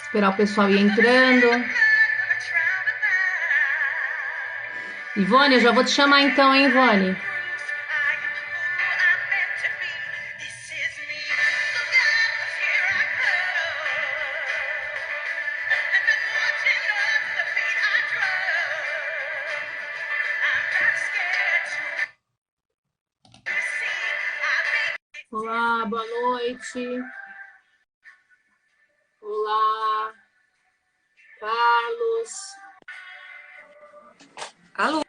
Esperar o pessoal ir entrando. Ivone, eu já vou te chamar então, hein, Ivone? Olá, boa noite. Olá, Carlos. Alô?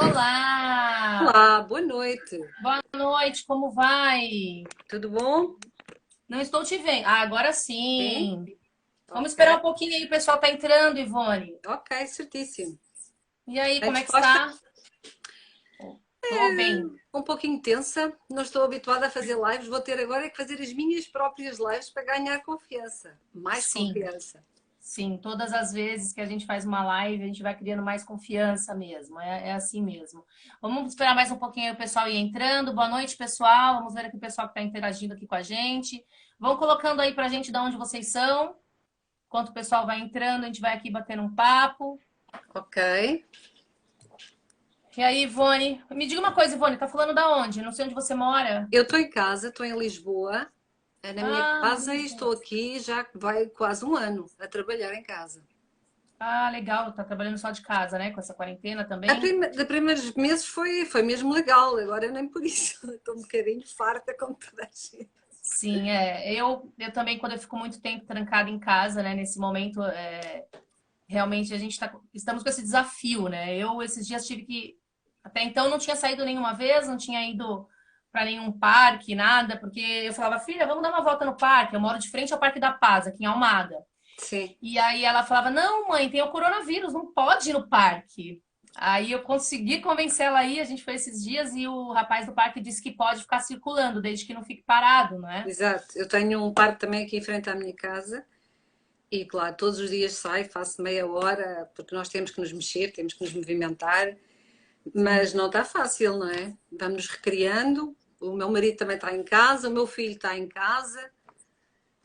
Olá! Olá, boa noite. Boa noite, como vai? Tudo bom? Não estou te vendo. Ah, agora sim. Sim? Vamos Ok. esperar um pouquinho aí, o pessoal tá entrando, Ivone. Ok, certíssimo. E aí, A como é que disposta está? Tô bem. um pouquinho tensa, não estou habituada a fazer lives, vou ter agora é que fazer as minhas próprias lives para ganhar confiança, mais Sim, confiança. sim. Todas as vezes que a gente faz uma live, a gente vai criando mais confiança mesmo. É assim mesmo. Vamos esperar mais um pouquinho aí o pessoal ir entrando. Boa noite, pessoal. Vamos ver aqui o pessoal que está interagindo aqui com a gente. Vão colocando aí pra gente de onde vocês são. Enquanto o pessoal vai entrando, a gente vai aqui batendo um papo. Ok. E aí, Ivone? Me diga uma coisa, Ivone, tá falando da onde? Não sei onde você mora. Eu estou em casa, estou em Lisboa, na minha Ah, casa e estou aqui já vai quase um ano a trabalhar em casa. legal. Tá trabalhando só de casa, né? Com essa quarentena A também. de primeiros meses foi mesmo legal, agora nem por isso. Estou um bocadinho farta como toda a gente. Sim, eu também, quando eu fico muito tempo trancada em casa, né? Nesse momento, realmente a gente estamos com esse desafio, né? Eu, esses dias, tive que. Até então, não tinha saído nenhuma vez, não tinha ido para nenhum parque, nada, porque eu falava, filha, vamos dar uma volta no parque. Eu moro de frente ao Parque da Paz, aqui em Almada. Sim. E aí ela falava: Não, mãe, tem o coronavírus, não pode ir no parque. Aí eu consegui convencer ela aí, a gente foi esses dias e o rapaz do parque disse que pode ficar circulando, desde que não fique parado, não é? Exato, eu tenho um parque também aqui em frente à minha casa e, claro, todos os dias saio, faço meia hora, porque nós temos que nos mexer, temos que nos movimentar, Sim, mas não está fácil, não é? Vamos nos recriando. O meu marido também está em casa, o meu filho está em casa,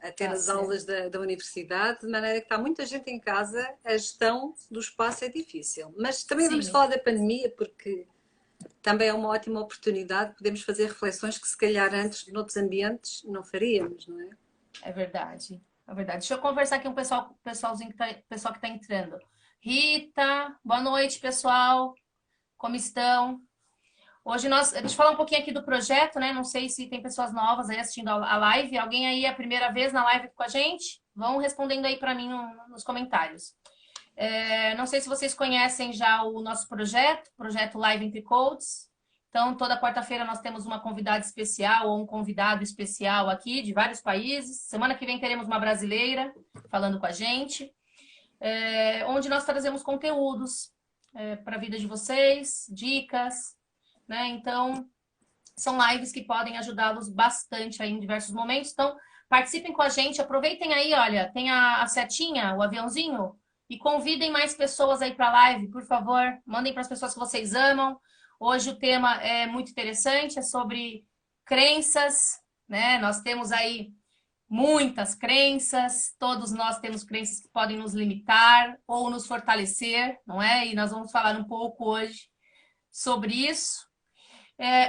a ter tá as certo. aulas da universidade, de maneira que está muita gente em casa, a gestão do espaço é difícil. Mas também vamos Sim, falar da pandemia, porque também é uma ótima oportunidade, podemos fazer reflexões que se calhar antes, noutros ambientes, não faríamos, não é? é verdade. É verdade. Deixa eu conversar aqui com o pessoal que tá entrando. Rita, boa noite, pessoal. Como estão? Hoje deixa eu falar um pouquinho aqui do projeto, né? Não sei se tem pessoas novas aí assistindo a live. Alguém aí é a primeira vez na live com a gente? Vão respondendo aí para mim nos comentários. Não sei se vocês conhecem já o nosso projeto Live Entre Codes. Então, toda quarta-feira nós temos uma convidada especial ou um convidado especial aqui de vários países. Semana que vem teremos uma brasileira falando com a gente, onde nós trazemos conteúdos para a vida de vocês, dicas, né? Então, são lives que podem ajudá-los bastante aí em diversos momentos. Então, participem com a gente, aproveitem aí, olha, tem a setinha, o aviãozinho, e convidem mais pessoas aí para a live, por favor. Mandem para as pessoas que vocês amam. Hoje o tema é muito interessante, é sobre crenças, né? Nós temos aí muitas crenças, todos nós temos crenças que podem nos limitar ou nos fortalecer, não é? E nós vamos falar um pouco hoje sobre isso.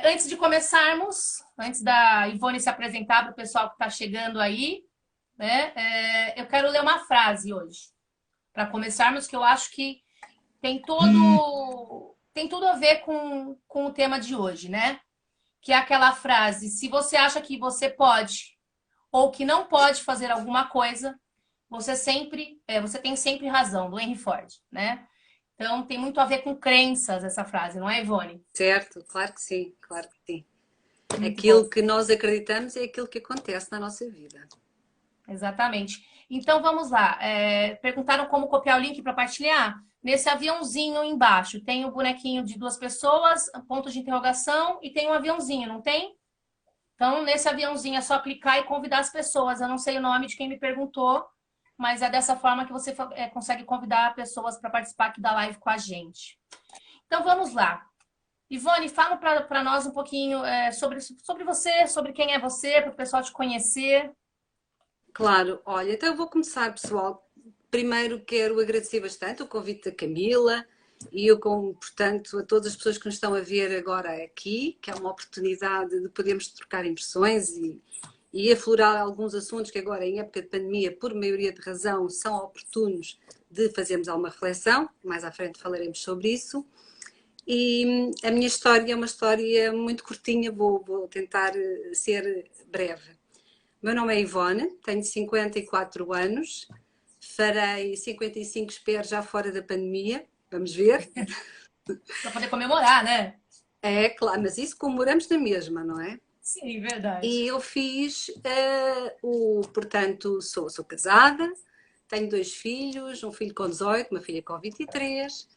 Antes de começarmos, antes da Ivone se apresentar para o pessoal que está chegando aí, né, eu quero ler uma frase hoje, para começarmos, que eu acho que tem tudo a ver com o tema de hoje, né? Que é aquela frase: se você acha que você pode ou que não pode fazer alguma coisa, você tem sempre razão, do Henry Ford, né? Então tem muito a ver com crenças essa frase, não é, Ivone? Certo, claro que sim, claro que sim. Muito bom. Aquilo que nós acreditamos é aquilo que acontece na nossa vida. Exatamente. Então vamos lá. Perguntaram como copiar o link para partilhar. Nesse aviãozinho embaixo tem o bonequinho de duas pessoas, ponto de interrogação, e tem um aviãozinho, não tem? Então, nesse aviãozinho é só clicar e convidar as pessoas. Eu não sei o nome de quem me perguntou, mas é dessa forma que você consegue convidar pessoas para participar aqui da live com a gente. Então vamos lá. Ivone, fala para nós um pouquinho sobre você, sobre quem é você, para o pessoal te conhecer. Claro, olha, então eu vou começar, pessoal. Primeiro quero agradecer bastante o convite da Camila e eu, portanto, a todas as pessoas que nos estão a ver agora aqui, que é uma oportunidade de podermos trocar impressões e aflorar alguns assuntos que agora, em época de pandemia, por maioria de razão, são oportunos de fazermos alguma reflexão. Mais à frente falaremos sobre isso. E a minha história é uma história muito curtinha, vou tentar ser breve. Meu nome é Ivone, tenho 54 anos, farei 55, espero, já fora da pandemia, vamos ver. Para poder comemorar, né? É claro, mas isso comemoramos na mesma, não é? Sim, verdade. E eu fiz, portanto, sou casada, tenho 2 filhos, um filho com 18, uma filha com 23.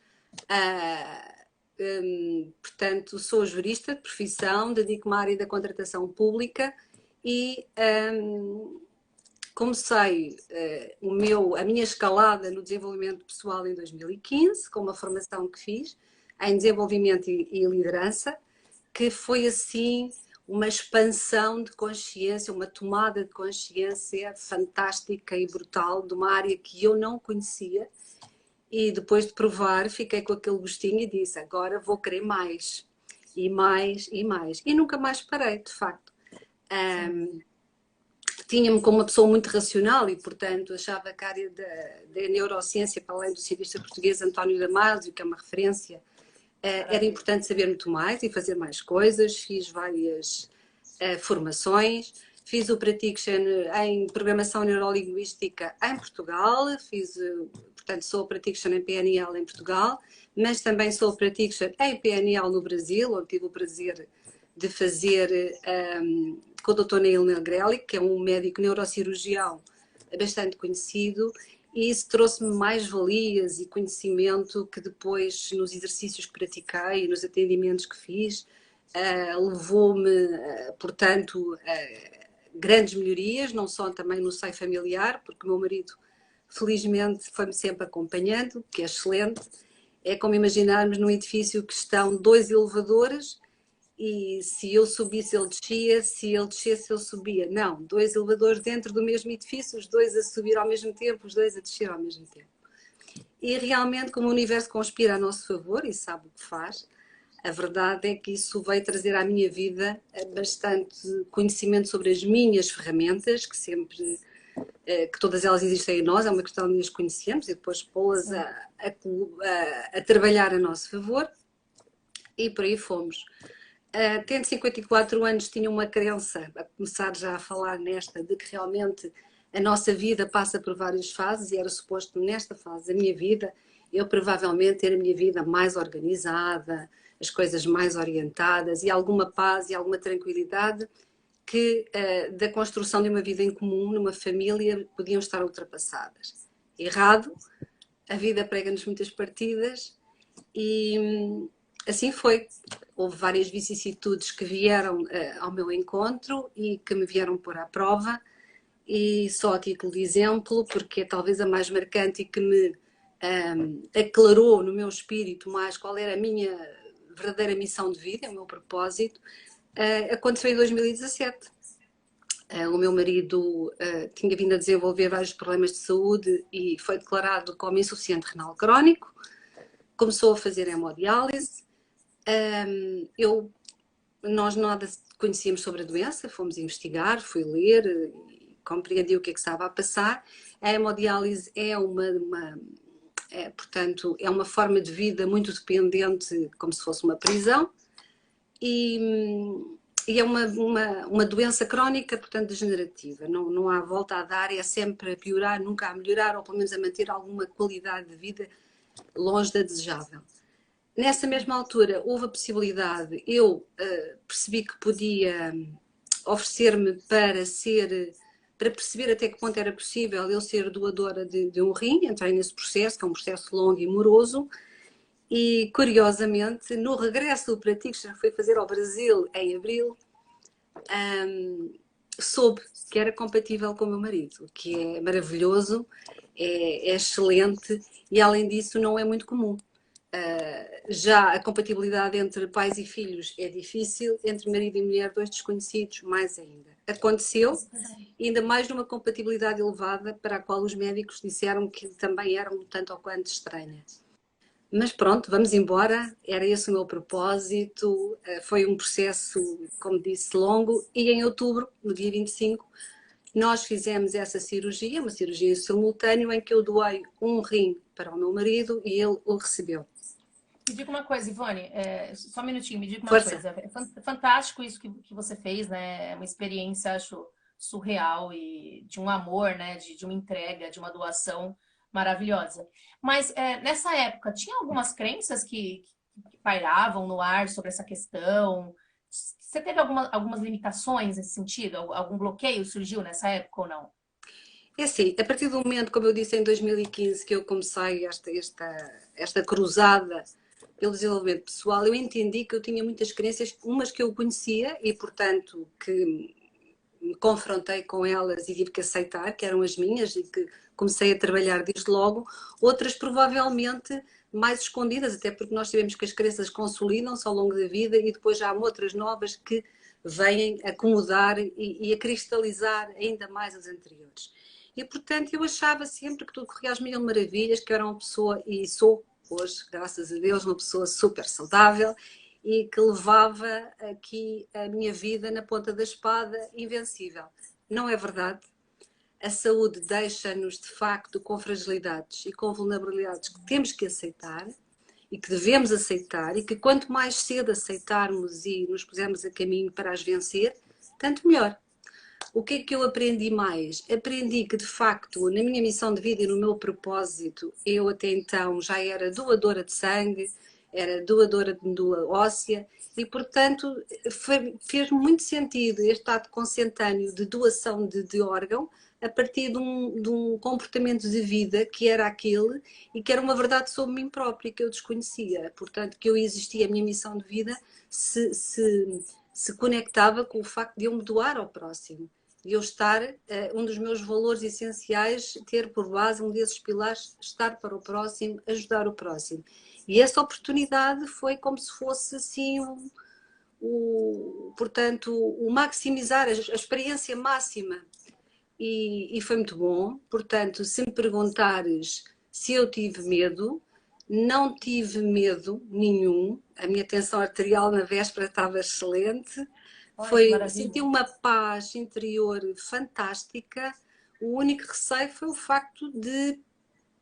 Portanto, sou jurista de profissão, dedico-me à área da contratação pública e comecei a minha escalada no desenvolvimento pessoal em 2015, com uma formação que fiz em desenvolvimento e liderança, que foi assim uma expansão de consciência, uma tomada de consciência fantástica e brutal de uma área que eu não conhecia. E depois de provar, fiquei com aquele gostinho e disse: agora vou querer mais, e mais, e mais. E nunca mais parei, de facto. Tinha-me como uma pessoa muito racional e, portanto, achava que a área da neurociência, para além do cientista português António Damasio, que é uma referência, era importante saber muito mais e fazer mais coisas. Fiz várias formações. Fiz o Practitioner em Programação Neurolinguística em Portugal, portanto, sou Practitioner em PNL em Portugal, mas também sou Practitioner em PNL no Brasil, onde tive o prazer de fazer com o Dr. Neil Negrelli, que é um médico neurocirurgião bastante conhecido, e isso trouxe-me mais valias e conhecimento que depois, nos exercícios que pratiquei e nos atendimentos que fiz, levou-me, portanto, grandes melhorias, não só também no seio familiar, porque o meu marido, felizmente, foi-me sempre acompanhando, que é excelente. É como imaginarmos num edifício que estão 2 elevadores e se eu subisse ele descia, se ele descesse ele subia. Não, 2 elevadores dentro do mesmo edifício, os 2 a subir ao mesmo tempo, os 2 a descer ao mesmo tempo. E realmente, como o universo conspira a nosso favor e sabe o que faz, a verdade é que isso veio trazer à minha vida bastante conhecimento sobre as minhas ferramentas, que todas elas existem em nós, é uma questão de as conhecermos e depois pô-las a trabalhar a nosso favor, e por aí fomos. Tendo 54 anos, tinha uma crença, a começar já a falar nesta, de que realmente a nossa vida passa por várias fases, e era suposto nesta fase da minha vida eu provavelmente ter a minha vida mais organizada, as coisas mais orientadas e alguma paz e alguma tranquilidade que da construção de uma vida em comum, numa família, podiam estar ultrapassadas. Errado, a vida prega-nos muitas partidas e assim foi. Houve várias vicissitudes que vieram ao meu encontro e que me vieram pôr à prova, e só a título de exemplo, porque é talvez a mais marcante e que me aclarou no meu espírito mais qual era a minha verdadeira missão de vida, o meu propósito, aconteceu em 2017. O meu marido tinha vindo a desenvolver vários problemas de saúde e foi declarado como insuficiente renal crónico, começou a fazer hemodiálise. Nós nada conhecíamos sobre a doença, fomos investigar, fui ler, compreendi o que é que estava a passar. A hemodiálise portanto, é uma forma de vida muito dependente, como se fosse uma prisão, e é uma doença crónica, portanto, degenerativa. Não há volta a dar, é sempre a piorar, nunca a melhorar, ou pelo menos a manter alguma qualidade de vida longe da desejável. Nessa mesma altura, houve a possibilidade, eu percebi que podia oferecer-me para perceber até que ponto era possível eu ser doadora de um rim, entrei nesse processo, que é um processo longo e moroso, e curiosamente, no regresso do Practitioner que fui fazer ao Brasil em abril, soube que era compatível com o meu marido, o que é maravilhoso, é excelente, e além disso não é muito comum. Já a compatibilidade entre pais e filhos é difícil, entre marido e mulher, dois desconhecidos, mais ainda. Aconteceu, ainda mais numa compatibilidade elevada, para a qual os médicos disseram que também era um tanto ou quanto estranha. Mas pronto, vamos embora, era esse o meu propósito, foi um processo, como disse, longo, e em outubro, no dia 25, nós fizemos essa cirurgia, uma cirurgia em simultâneo, em que eu doei um rim para o meu marido e ele o recebeu. Me diga uma coisa, Ivone, só um minutinho, me diga uma Força! coisa. É fantástico isso que você fez, né? É uma experiência, acho, surreal e de um amor, né? De uma entrega, de uma doação maravilhosa. Mas nessa época, tinha algumas crenças que pairavam no ar sobre essa questão? Você teve algumas limitações nesse sentido? Algum bloqueio surgiu nessa época ou não? É assim, a partir do momento, como eu disse, em 2015, que eu comecei esta cruzada pelo desenvolvimento pessoal, eu entendi que eu tinha muitas crenças, umas que eu conhecia e, portanto, que me confrontei com elas e tive que aceitar, que eram as minhas e que comecei a trabalhar desde logo, outras provavelmente mais escondidas, até porque nós sabemos que as crenças consolidam-se ao longo da vida e depois já há outras novas que vêm acomodar e a cristalizar ainda mais as anteriores. E, portanto, eu achava sempre que tudo corria às mil maravilhas, que eu era uma pessoa, e sou hoje, graças a Deus, uma pessoa super saudável e que levava aqui a minha vida na ponta da espada, invencível. Não é verdade. A saúde deixa-nos, de facto, com fragilidades e com vulnerabilidades que temos que aceitar e que devemos aceitar e que quanto mais cedo aceitarmos e nos pusermos a caminho para as vencer, tanto melhor. O que é que eu aprendi mais? Aprendi que, de facto, na minha missão de vida e no meu propósito, eu até então já era doadora de sangue, era doadora de medula óssea e, portanto, fez muito sentido este ato consentâneo de doação de órgão a partir de um comportamento de vida que era aquele e que era uma verdade sobre mim própria que eu desconhecia. Portanto, que eu existia, a minha missão de vida se conectava com o facto de eu me doar ao próximo. De eu estar, um dos meus valores essenciais, ter por base um desses pilares, estar para o próximo, ajudar o próximo. E essa oportunidade foi como se fosse assim, portanto, o maximizar, a experiência máxima. E foi muito bom. Portanto, se me perguntares se eu tive medo, não tive medo nenhum. A minha tensão arterial na véspera estava excelente. Olha que Senti maravilha. uma paz interior fantástica. O único receio foi o facto de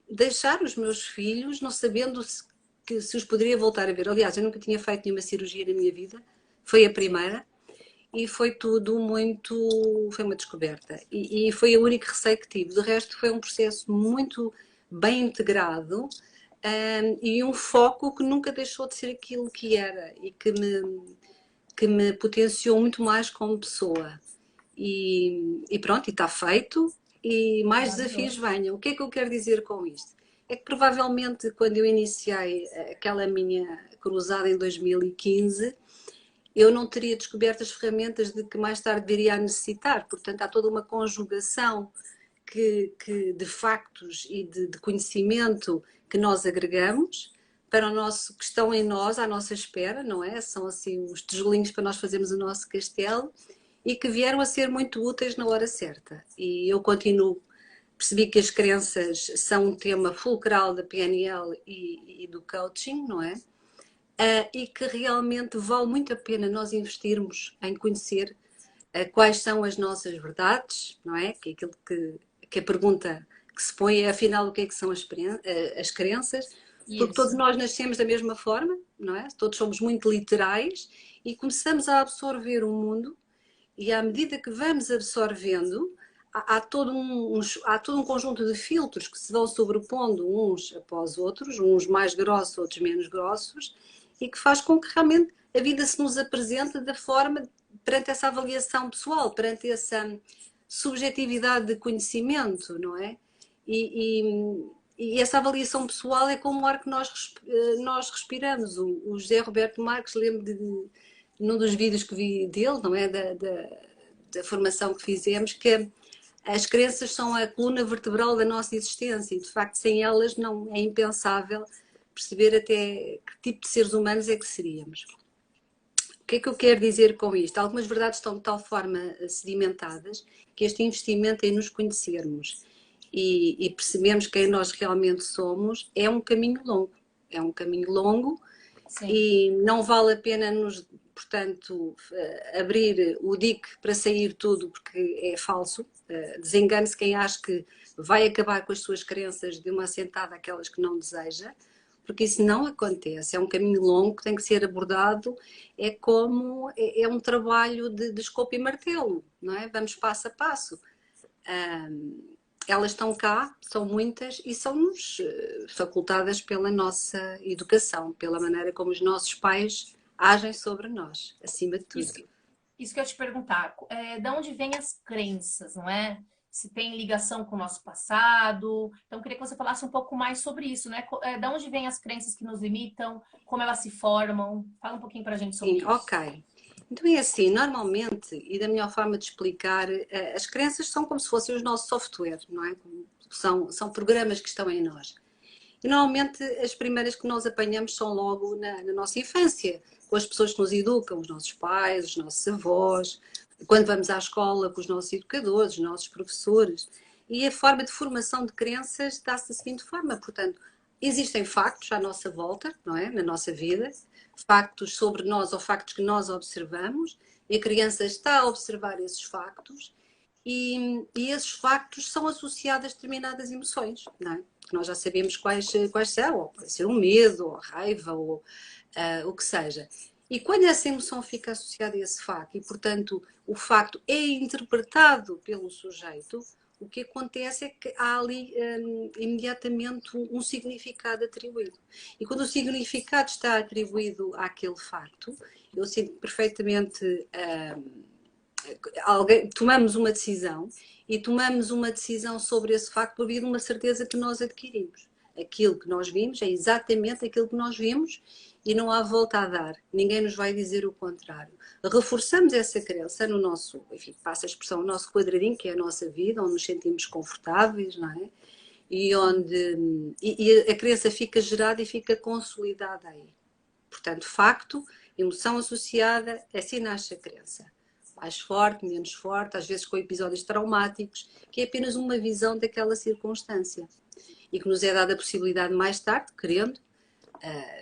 deixar os meus filhos, não sabendo se os poderia voltar a ver. Aliás, eu nunca tinha feito nenhuma cirurgia na minha vida, foi a Sim. primeira, e foi tudo muito. Foi uma descoberta. E foi o único receio que tive. De resto, foi um processo muito bem integrado. E um foco que nunca deixou de ser aquilo que era e que me potenciou muito mais como pessoa. E pronto, e está feito. E mais desafios Maravilhoso. venham. O que é que eu quero dizer com isto? É que provavelmente quando eu iniciei aquela minha cruzada em 2015, eu não teria descoberto as ferramentas de que mais tarde viria a necessitar. Portanto, há toda uma conjugação de factos e de conhecimento que nós agregamos para o nosso, que estão em nós, à nossa espera, não é? São assim os tijolinhos para nós fazermos o nosso castelo e que vieram a ser muito úteis na hora certa. E eu continuo, percebi que as crenças são um tema fulcral da PNL e do coaching, não é? E que realmente vale muito a pena nós investirmos em conhecer quais são as nossas verdades, não é? Que é aquilo que a pergunta que se põe é, afinal, o que é que são as crenças, porque todos Isso. nós nascemos da mesma forma, não é? Todos somos muito literais e começamos a absorver o mundo e à medida que vamos absorvendo, há todo um conjunto de filtros que se vão sobrepondo uns após outros, uns mais grossos, outros menos grossos, e que faz com que realmente a vida se nos apresente da forma, perante essa avaliação pessoal, perante essa subjetividade de conhecimento, não é? E essa avaliação pessoal é como o ar que nós respiramos. O José Roberto Marques, lembro num dos vídeos que vi dele, não é? Da formação que fizemos, que as crenças são a coluna vertebral da nossa existência e, de facto, sem elas não é impensável perceber até que tipo de seres humanos é que seríamos. O que é que eu quero dizer com isto? Algumas verdades estão de tal forma sedimentadas que este investimento em nos conhecermos e percebermos quem nós realmente somos é um caminho longo. É um caminho longo. Sim. E não vale a pena nos, portanto, abrir o dique para sair tudo, porque é falso. Desengane-se quem acha que vai acabar com as suas crenças de uma assentada aquelas que não deseja, porque isso não acontece. É um caminho longo que tem que ser abordado. É como é um trabalho de escopo e martelo, não é? Vamos passo a passo. Elas estão cá, são muitas e são-nos facultadas pela nossa educação, pela maneira como os nossos pais agem sobre nós, acima de tudo. Isso que eu ia te perguntar, de onde vêm as crenças, não é? Se tem ligação com o nosso passado. Então, eu queria que você falasse um pouco mais sobre isso, né? De onde vêm as crenças que nos limitam, como elas se formam. Fala um pouquinho para a gente sobre isso. Ok. Então é assim, normalmente, e da melhor forma de explicar, as crenças são como se fossem os nossos software, não é? São programas que estão em nós. E normalmente as primeiras que nós apanhamos são logo na nossa infância, com as pessoas que nos educam, os nossos pais, os nossos avós, quando vamos à escola com os nossos educadores, os nossos professores. E a forma de formação de crenças dá-se da seguinte forma, portanto, existem factos à nossa volta, não é? Na nossa vida, factos sobre nós ou factos que nós observamos, e a criança está a observar esses factos, e esses factos são associados a determinadas emoções, não é? Nós já sabemos quais são, ou pode ser o medo, ou a raiva, ou o que seja. E quando essa emoção fica associada a esse facto, e portanto o facto é interpretado pelo sujeito, o que acontece é que há ali imediatamente um significado atribuído. E quando o significado está atribuído àquele facto, eu sinto perfeitamente... tomamos uma decisão e tomamos uma decisão sobre esse facto por via de uma certeza que nós adquirimos. Aquilo que nós vimos é exatamente aquilo que nós vimos e não há volta a dar. Ninguém nos vai dizer o contrário. Reforçamos essa crença no nosso, enfim, passa a expressão, o nosso quadradinho, que é a nossa vida, onde nos sentimos confortáveis, não é? E onde a crença fica gerada e fica consolidada aí. Portanto, facto, emoção associada, assim nasce a crença. Mais forte, menos forte, às vezes com episódios traumáticos, que é apenas uma visão daquela circunstância. E que nos é dada a possibilidade mais tarde, querendo,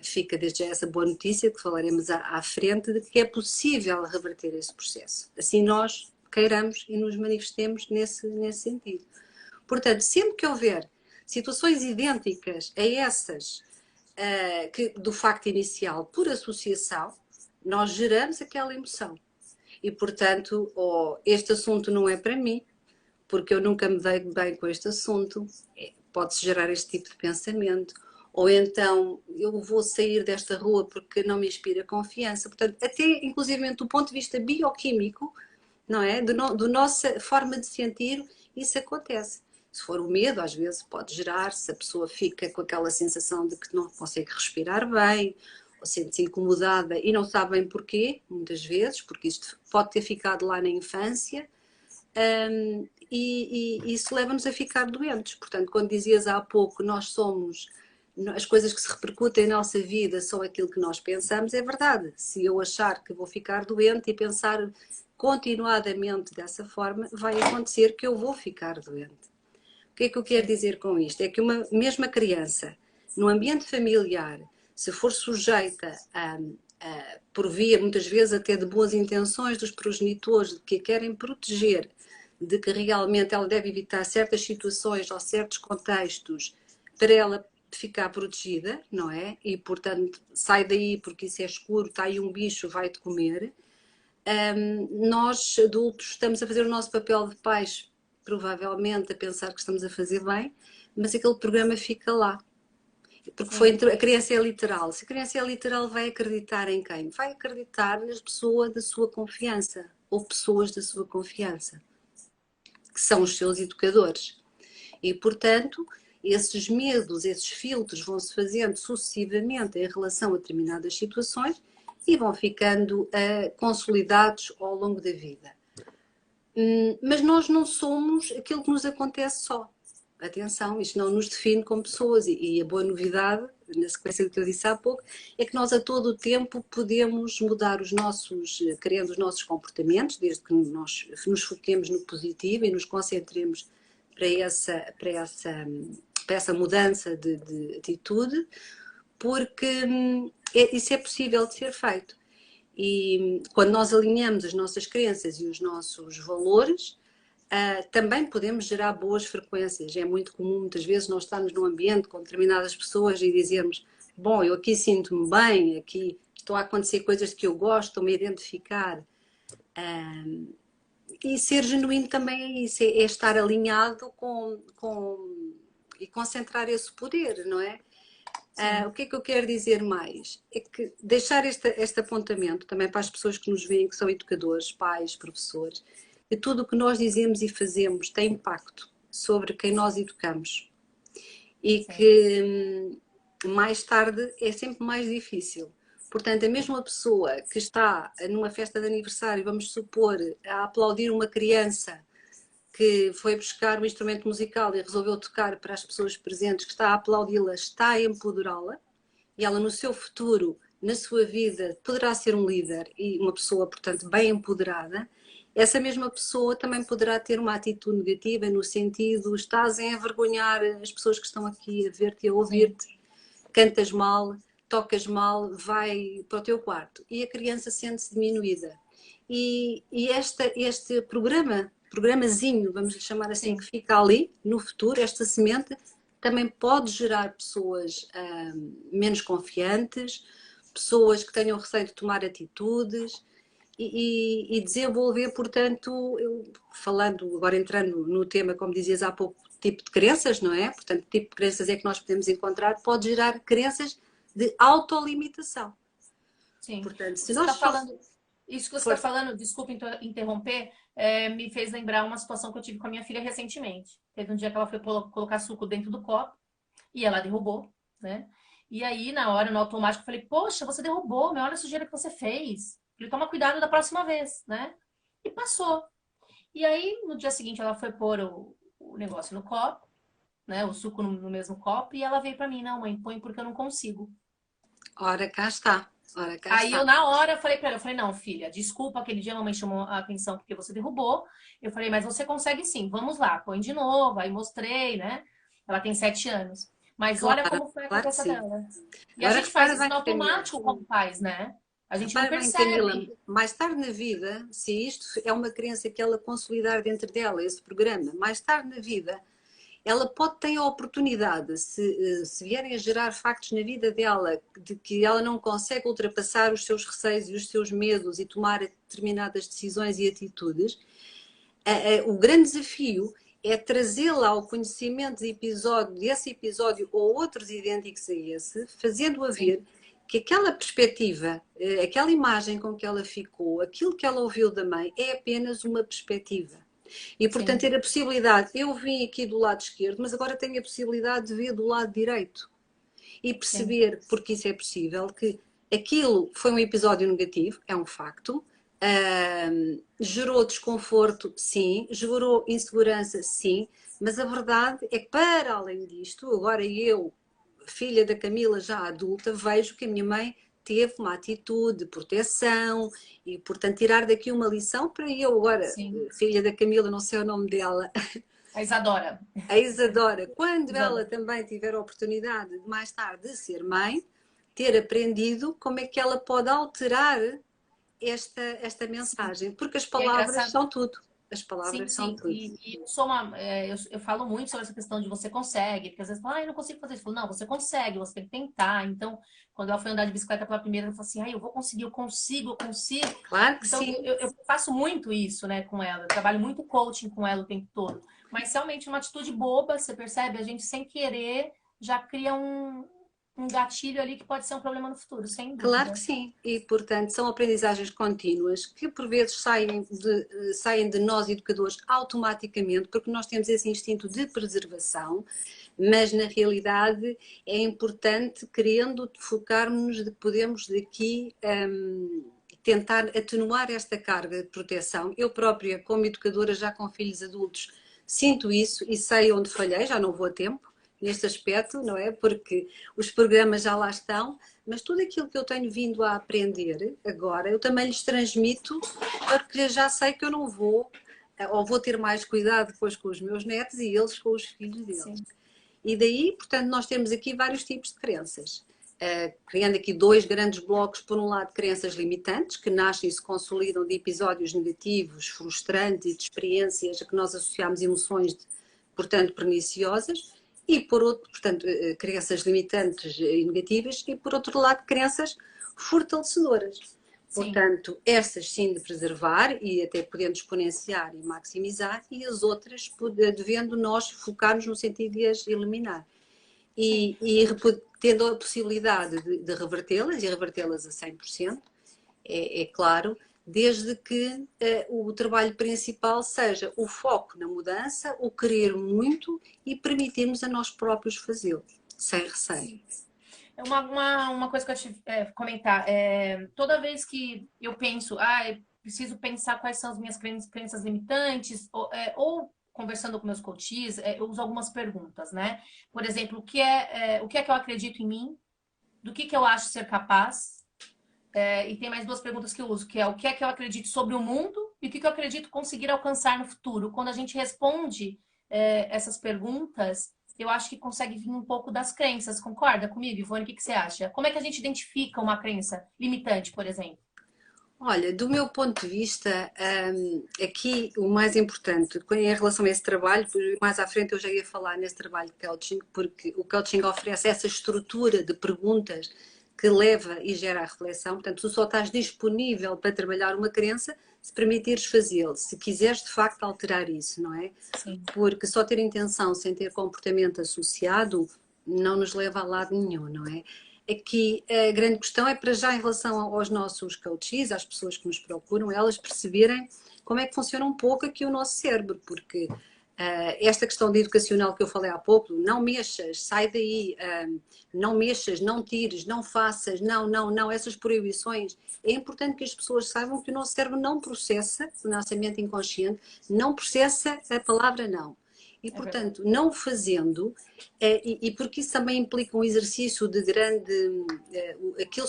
fica desde já essa boa notícia, que falaremos à frente, de que é possível reverter esse processo. Assim nós queiramos e nos manifestemos nesse sentido. Portanto, sempre que houver situações idênticas a essas do facto inicial, por associação, nós geramos aquela emoção. E, portanto, este assunto não é para mim, porque eu nunca me dei bem com este assunto, pode-se gerar este tipo de pensamento. Ou então, eu vou sair desta rua porque não me inspira confiança. Portanto, até, inclusive, do ponto de vista bioquímico, não é? Da nossa forma de sentir, isso acontece. Se for o medo, às vezes pode gerar, se a pessoa fica com aquela sensação de que não consegue respirar bem, ou sente-se incomodada e não sabe bem porquê, muitas vezes, porque isto pode ter ficado lá na infância, e isso leva-nos a ficar doentes. Portanto, quando dizias há pouco, nós somos, as coisas que se repercutem na nossa vida são aquilo que nós pensamos, é verdade. Se eu achar que vou ficar doente e pensar continuadamente dessa forma, vai acontecer que eu vou ficar doente. O que é que eu quero dizer com isto? É que uma mesma criança, no ambiente familiar, se for sujeita por via, muitas vezes, até de boas intenções dos progenitores, de que a querem proteger, de que realmente ela deve evitar certas situações ou certos contextos para ela ficar protegida, não é? E, portanto, sai daí porque isso é escuro, está aí um bicho, vai-te comer. Nós, adultos, estamos a fazer o nosso papel de pais, provavelmente a pensar que estamos a fazer bem, mas aquele programa fica lá. Porque a criança é literal. Se a criança é literal, vai acreditar em quem? Vai acreditar nas pessoas da sua confiança, ou pessoas da sua confiança, que são os seus educadores. E, portanto, esses medos, esses filtros vão-se fazendo sucessivamente em relação a determinadas situações e vão ficando consolidados ao longo da vida. Mas nós não somos aquilo que nos acontece só. Atenção, isto não nos define como pessoas. E a boa novidade na sequência do que eu disse há pouco, é que nós a todo o tempo podemos mudar os nossos, criando os nossos comportamentos, desde que nós nos foquemos no positivo e nos concentremos para essa mudança de atitude, porque isso é possível de ser feito. E quando nós alinhamos as nossas crenças e os nossos valores, também podemos gerar boas frequências. É muito comum, muitas vezes, nós estarmos num ambiente com determinadas pessoas e dizermos: bom, eu aqui sinto-me bem, aqui estão a acontecer coisas que eu gosto, estou-me a identificar. E ser genuíno também é isso, é estar alinhado e concentrar esse poder, não é? O que é que eu quero dizer mais? É que deixar este apontamento também para as pessoas que nos veem, que são educadores, pais, professores, que tudo o que nós dizemos e fazemos tem impacto sobre quem nós educamos. E Sim. que mais tarde é sempre mais difícil. Portanto, a mesma pessoa que está numa festa de aniversário, vamos supor, a aplaudir uma criança que foi buscar um instrumento musical e resolveu tocar para as pessoas presentes, que está a aplaudi-la, está a empoderá-la, e ela no seu futuro, na sua vida, poderá ser um líder e uma pessoa, portanto, bem empoderada. Essa mesma pessoa também poderá ter uma atitude negativa no sentido: estás a envergonhar as pessoas que estão aqui a ver-te e a ouvir-te, cantas mal, tocas mal, vai para o teu quarto. E a criança sente-se diminuída. E este programazinho, vamos lhe chamar assim, Sim. que fica ali no futuro, esta semente, também pode gerar pessoas menos confiantes, pessoas que tenham receio de tomar atitudes e desenvolver, portanto, falando, agora entrando no tema, como dizias há pouco, tipo de crenças, não é? Portanto, que tipo de crenças é que nós podemos encontrar? Pode gerar crenças de autolimitação. Sim. Portanto, se Você nós está falando, isso que você está for... falando, desculpa interromper, me fez lembrar uma situação que eu tive com a minha filha recentemente. Teve um dia que ela foi colocar suco dentro do copo e ela derrubou, né? E aí, na hora, no automático, eu falei: poxa, você derrubou, olha a sujeira que você fez. Ele toma cuidado da próxima vez, né? E passou. E aí, no dia seguinte, ela foi pôr o negócio no copo, né? O suco no mesmo copo, e ela veio pra mim: não, mãe, põe porque eu não consigo. Ora, cá está. Ora, cá Aí eu, está. na hora, falei pra ela, eu falei: não, filha, desculpa, aquele dia a mamãe chamou a atenção porque você derrubou. Eu falei: mas você consegue sim, vamos lá, põe de novo. Aí mostrei, né? Ela tem 7 anos. Mas olha Claro, como foi a claro que cabeça sim. dela. E a Agora gente faz repara isso bem, no Camila. automático como pais, né? A gente não Repara bem, Camila, percebe. mais tarde na vida, se isto é uma crença que ela consolidar dentro dela, esse programa, mais tarde na vida, ela pode ter a oportunidade, se vierem a gerar factos na vida dela, de que ela não consegue ultrapassar os seus receios e os seus medos e tomar determinadas decisões e atitudes, o grande desafio é trazê-la ao conhecimento desse episódio ou outros idênticos a esse, fazendo-a Sim, ver que aquela perspectiva, aquela imagem com que ela ficou, aquilo que ela ouviu da mãe, é apenas uma perspectiva. E, portanto, sim, ter a possibilidade, eu vim aqui do lado esquerdo, mas agora tenho a possibilidade de ver do lado direito. E sim, perceber, porque isso é possível, que aquilo foi um episódio negativo, é um facto, gerou desconforto, sim, gerou insegurança, sim, mas a verdade é que, para além disto, agora eu, filha da Camila já adulta, vejo que a minha mãe teve uma atitude de proteção e, portanto, tirar daqui uma lição para eu agora, sim. filha da Camila, não sei o nome dela, A Isadora. a Isadora, quando ela Isadora. também tiver a oportunidade, mais tarde, de ser mãe, ter aprendido como é que ela pode alterar esta Sim. mensagem, porque as E é palavras engraçado. são tudo. As Sim, palavras são sim. tudo. E eu sou eu falo muito sobre essa questão de você consegue, porque às vezes fala: eu não consigo fazer isso. Eu falo: não, você consegue, você tem que tentar. Então, quando ela foi andar de bicicleta pela primeira, ela falou assim: eu vou conseguir, eu consigo, eu consigo. Claro que Então, sim. eu faço muito isso, né, com ela. Eu trabalho muito coaching com ela o tempo todo. Mas realmente, uma atitude boba, você percebe? A gente, sem querer, já cria um gatilho ali que pode ser um problema no futuro, sem Claro que dúvida. sim. E, portanto, são aprendizagens contínuas que, por vezes, saem de nós, educadores, automaticamente, porque nós temos esse instinto de preservação, mas, na realidade, é importante, querendo, focarmos de que podemos daqui tentar atenuar esta carga de proteção. Eu própria, como educadora, já com filhos adultos, sinto isso e sei onde falhei, já não vou a tempo. neste aspecto, não é? Porque os programas já lá estão, mas tudo aquilo que eu tenho vindo a aprender agora, eu também lhes transmito, porque já sei que eu não vou, ou vou ter mais cuidado depois com os meus netos e eles com os filhos deles. Sim. E daí, portanto, nós temos aqui vários tipos de crenças. Criando aqui dois grandes blocos, por um lado, crenças limitantes, que nascem e se consolidam de episódios negativos, frustrantes e de experiências a que nós associamos emoções, portanto, perniciosas, e por outro, portanto, crenças limitantes e negativas, e por outro lado, crenças fortalecedoras. Sim. Portanto, essas sim de preservar e até podendo exponenciar e maximizar, e as outras devendo nós focarmos no sentido de as eliminar. E tendo a possibilidade de revertê-las, e revertê-las a 100%, é claro, desde que o trabalho principal seja o foco na mudança, o querer muito e permitirmos a nós próprios fazê-lo, sem receio. Uma coisa que eu te comentar, toda vez que eu penso, eu preciso pensar quais são as minhas crenças limitantes, ou conversando com meus coaches, eu uso algumas perguntas, né? Por exemplo, o que é que eu acredito em mim? Do que eu acho ser capaz? E tem mais duas perguntas que eu uso, que é o que é que eu acredito sobre o mundo e o que eu acredito conseguir alcançar no futuro. Quando a gente responde essas perguntas, eu acho que consegue vir um pouco das crenças. Concorda comigo, Ivone? O que você acha? Como é que a gente identifica uma crença limitante, por exemplo? Olha, do meu ponto de vista, aqui o mais importante em relação a esse trabalho, mais à frente eu já ia falar nesse trabalho de coaching, porque o coaching oferece essa estrutura de perguntas que leva e gera a reflexão. Portanto, tu só estás disponível para trabalhar uma crença se permitires fazê-lo, se quiseres de facto alterar isso, não é? Sim. Porque só ter intenção sem ter comportamento associado não nos leva a lado nenhum, não é? Aqui a grande questão é para já em relação aos nossos coaches, às pessoas que nos procuram, elas perceberem como é que funciona um pouco aqui o nosso cérebro, porque esta questão de educacional que eu falei há pouco, não mexas, sai daí, não mexas, não tires, não faças, não, essas proibições, é importante que as pessoas saibam que o nosso cérebro não processa, o nossa mente inconsciente, não processa a palavra não. E, portanto, não o fazendo, e porque isso também implica um exercício de grande, aquilo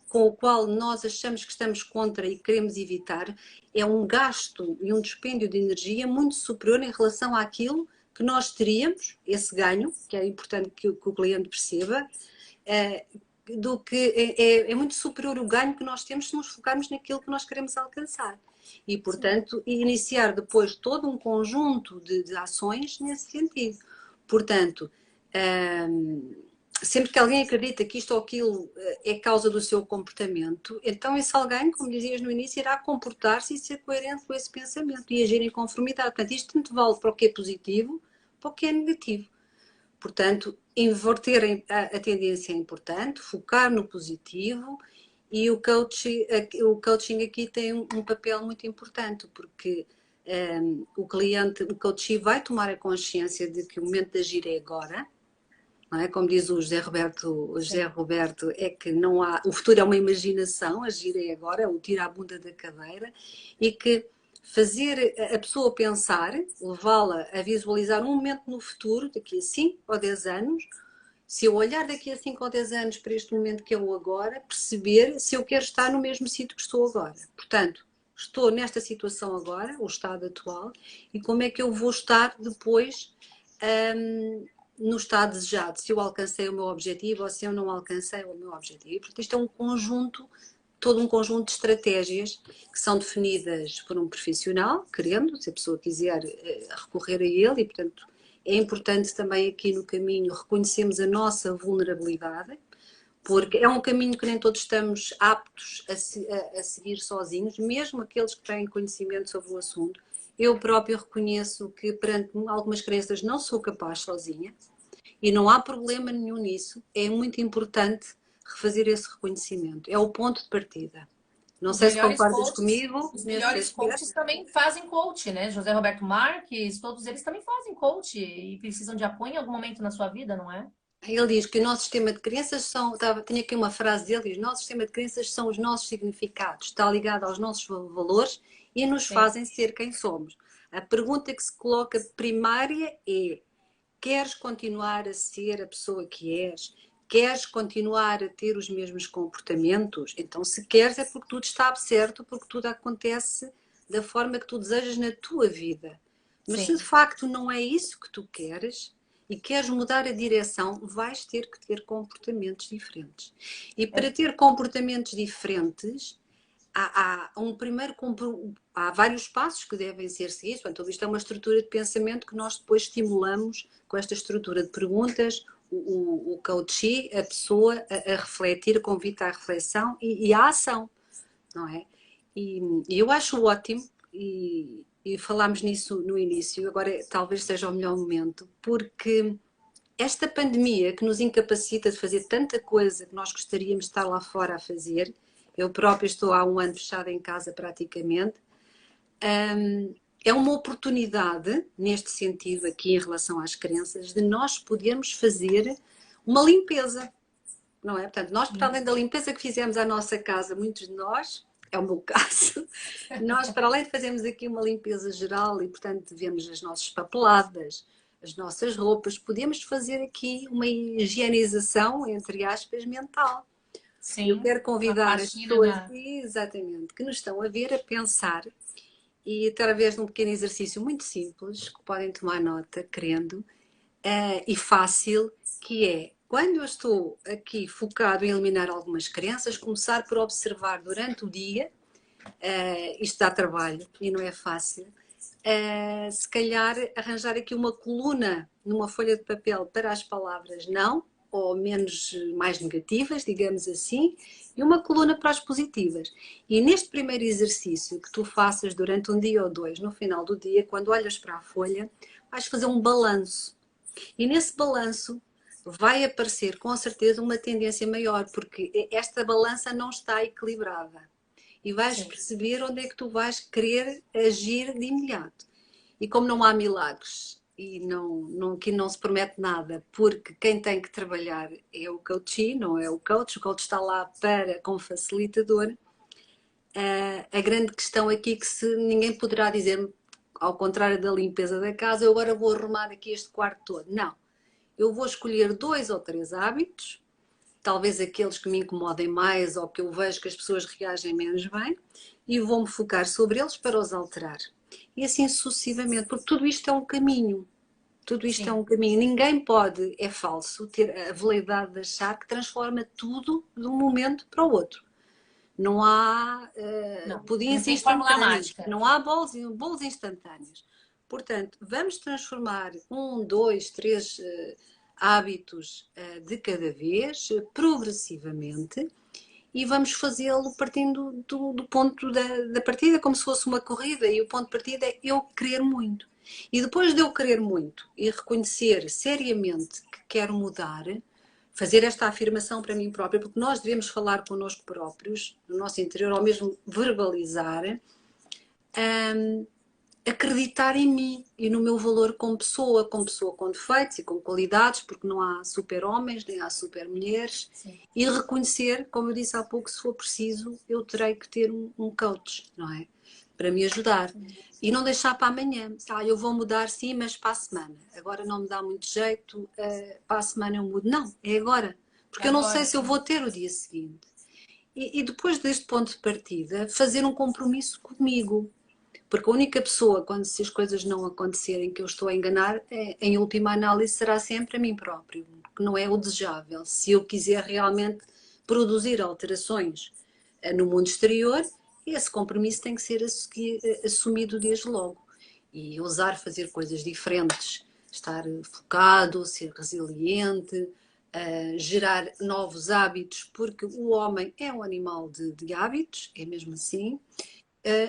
com o qual nós achamos que estamos contra e queremos evitar, é um gasto e um dispêndio de energia muito superior em relação àquilo que nós teríamos, esse ganho, que é importante que o cliente perceba, do que é muito superior o ganho que nós temos se nos focarmos naquilo que nós queremos alcançar. E, portanto, iniciar depois todo um conjunto de ações nesse sentido. Portanto, sempre que alguém acredita que isto ou aquilo é causa do seu comportamento, então esse alguém, como dizias no início, irá comportar-se e ser coerente com esse pensamento e agir em conformidade. Portanto, isto tanto vale para o que é positivo, para o que é negativo. Portanto, inverter a tendência é importante, focar no positivo. E o coaching aqui tem um papel muito importante, porque o coach vai tomar a consciência de que o momento de agir é agora, não é? Como diz o José Roberto, é que não há, o futuro é uma imaginação, agir é agora, o tira a bunda da cadeira, e que fazer a pessoa pensar, levá-la a visualizar um momento no futuro, daqui a 5 ou 10 anos, se eu olhar daqui a 5 ou 10 anos para este momento que é o agora, perceber se eu quero estar no mesmo sítio que estou agora. Portanto, estou nesta situação agora, o estado atual, e como é que eu vou estar depois no estado desejado, se eu alcancei o meu objetivo ou se eu não alcancei o meu objetivo. Portanto, isto é um conjunto, todo um conjunto de estratégias que são definidas por um profissional, querendo, se a pessoa quiser recorrer a ele, e portanto é importante também aqui no caminho reconhecermos a nossa vulnerabilidade, porque é um caminho que nem todos estamos aptos a seguir sozinhos, mesmo aqueles que têm conhecimento sobre o assunto. Eu próprio reconheço que perante algumas crenças não sou capaz sozinha e não há problema nenhum nisso. É muito importante refazer esse reconhecimento. É o ponto de partida. Não sei se concordas comigo. Os melhores coaches também fazem coach, né? José Roberto Marques, todos eles também fazem coach e precisam de apoio em algum momento na sua vida, não é? Ele diz que o nosso sistema de crenças tinha aqui uma frase dele, diz, o nosso sistema de crenças são os nossos significados, está ligado aos nossos valores e nos fazem ser quem somos. A pergunta que se coloca primária é, queres continuar a ser a pessoa que és, queres continuar a ter os mesmos comportamentos, então se queres é porque tudo está certo, porque tudo acontece da forma que tu desejas na tua vida. Mas se de Sim. facto não é isso que tu queres e queres mudar a direção, vais ter que ter comportamentos diferentes. E para ter comportamentos diferentes, há vários passos que devem ser seguidos. Portanto, isto é uma estrutura de pensamento que nós depois estimulamos com esta estrutura de perguntas, o coachee, a pessoa a refletir, convite à reflexão e à ação, não é? E eu acho ótimo, e falámos nisso no início, agora talvez seja o melhor momento, porque esta pandemia que nos incapacita de fazer tanta coisa que nós gostaríamos de estar lá fora a fazer, eu própria estou há um ano fechada em casa praticamente, é uma oportunidade, neste sentido aqui em relação às crenças, de nós podermos fazer uma limpeza, não é? Portanto, nós, para além da limpeza que fizemos à nossa casa, muitos de nós, é o meu caso, nós, para além de fazermos aqui uma limpeza geral e, portanto, vemos as nossas papeladas, as nossas roupas, podemos fazer aqui uma higienização, entre aspas, mental. Eu Sim. quero A convidar as faxina pessoas, exatamente, que nos estão a ver, a pensar e através de um pequeno exercício muito simples, que podem tomar nota, querendo, e fácil, que é, quando eu estou aqui focado em eliminar algumas crenças, começar por observar durante o dia, isto dá trabalho e não é fácil, se calhar arranjar aqui uma coluna numa folha de papel para as palavras não, ou menos mais negativas, digamos assim, e uma coluna para as positivas. E neste primeiro exercício que tu faças durante um dia ou dois, no final do dia, quando olhas para a folha, vais fazer um balanço. E nesse balanço vai aparecer com certeza uma tendência maior, porque esta balança não está equilibrada. E vais Sim. perceber onde é que tu vais querer agir de imediato. E como não há milagres e que não se promete nada, porque quem tem que trabalhar é o coachee, não é o coach está lá para como facilitador. A grande questão aqui é que se ninguém poderá dizer, ao contrário da limpeza da casa, eu agora vou arrumar aqui este quarto todo. Não. Eu vou escolher 2 ou 3 hábitos, talvez aqueles que me incomodem mais ou que eu vejo que as pessoas reagem menos bem, e vou-me focar sobre eles para os alterar. E assim sucessivamente, porque tudo isto é um caminho. Tudo isto é Sim. um caminho. Ninguém pode, é falso, ter a veleidade de achar que transforma tudo de um momento para o outro. Não há Não. Não pudins tem fórmula instantâneos, mágica. não há bolos instantâneos. Portanto, vamos transformar 1, 2, 3 hábitos de cada vez, progressivamente, e vamos fazê-lo partindo do ponto da partida, como se fosse uma corrida, e o ponto de partida é eu querer muito. E depois de eu querer muito e reconhecer seriamente que quero mudar, fazer esta afirmação para mim própria, porque nós devemos falar connosco próprios, no nosso interior, ou mesmo verbalizar, acreditar em mim e no meu valor como pessoa com defeitos e com qualidades, porque não há super-homens, nem há super-mulheres, e reconhecer, como eu disse há pouco, se for preciso, eu terei que ter um coach, não é? Para me ajudar. E não deixar para amanhã. Eu vou mudar sim, mas para a semana. Agora não me dá muito jeito, para a semana eu mudo. Não, é agora. Porque É eu não sei agora, se eu sim. vou ter o dia seguinte. E depois deste ponto de partida, fazer um compromisso comigo. Porque a única pessoa, quando se as coisas não acontecerem, que eu estou a enganar, em última análise, será sempre a mim próprio, que não é o desejável. Se eu quiser realmente produzir alterações no mundo exterior, esse compromisso tem que ser assumido desde logo. E ousar fazer coisas diferentes, estar focado, ser resiliente, gerar novos hábitos, porque o homem é um animal de hábitos, é mesmo assim,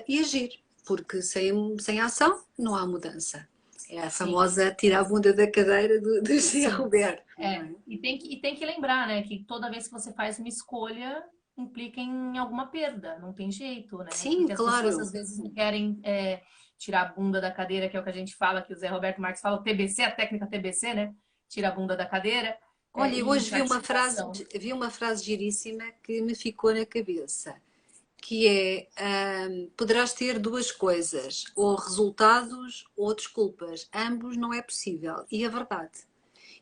e agir, porque sem ação não há mudança. É a Sim. famosa tira a bunda da cadeira do José Sim. Roberto. Não É. é? E tem que lembrar, né, que toda vez que você faz uma escolha, implica em alguma perda. Não tem jeito, né? Sim, Porque as pessoas claro. às vezes não querem tirar a bunda da cadeira, que é o que a gente fala, que o Zé Roberto Marques fala, o TBC, a técnica TBC, né? Tira a bunda da cadeira, Olha, e hoje enxertificação. vi uma frase giríssima que me ficou na cabeça, que é, poderás ter duas coisas, ou resultados ou desculpas. Ambos não é possível. E é verdade.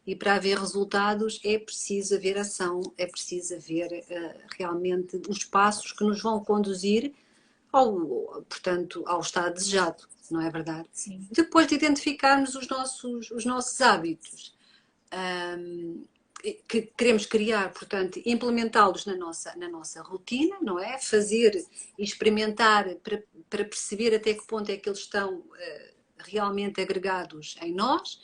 E para haver resultados é preciso haver ação, é preciso haver realmente os passos que nos vão conduzir portanto, ao estado desejado, não é verdade? Sim. Depois de identificarmos os nossos hábitos que queremos criar, portanto, implementá-los na nossa rotina, não é? Fazer, experimentar para perceber até que ponto é que eles estão realmente agregados em nós.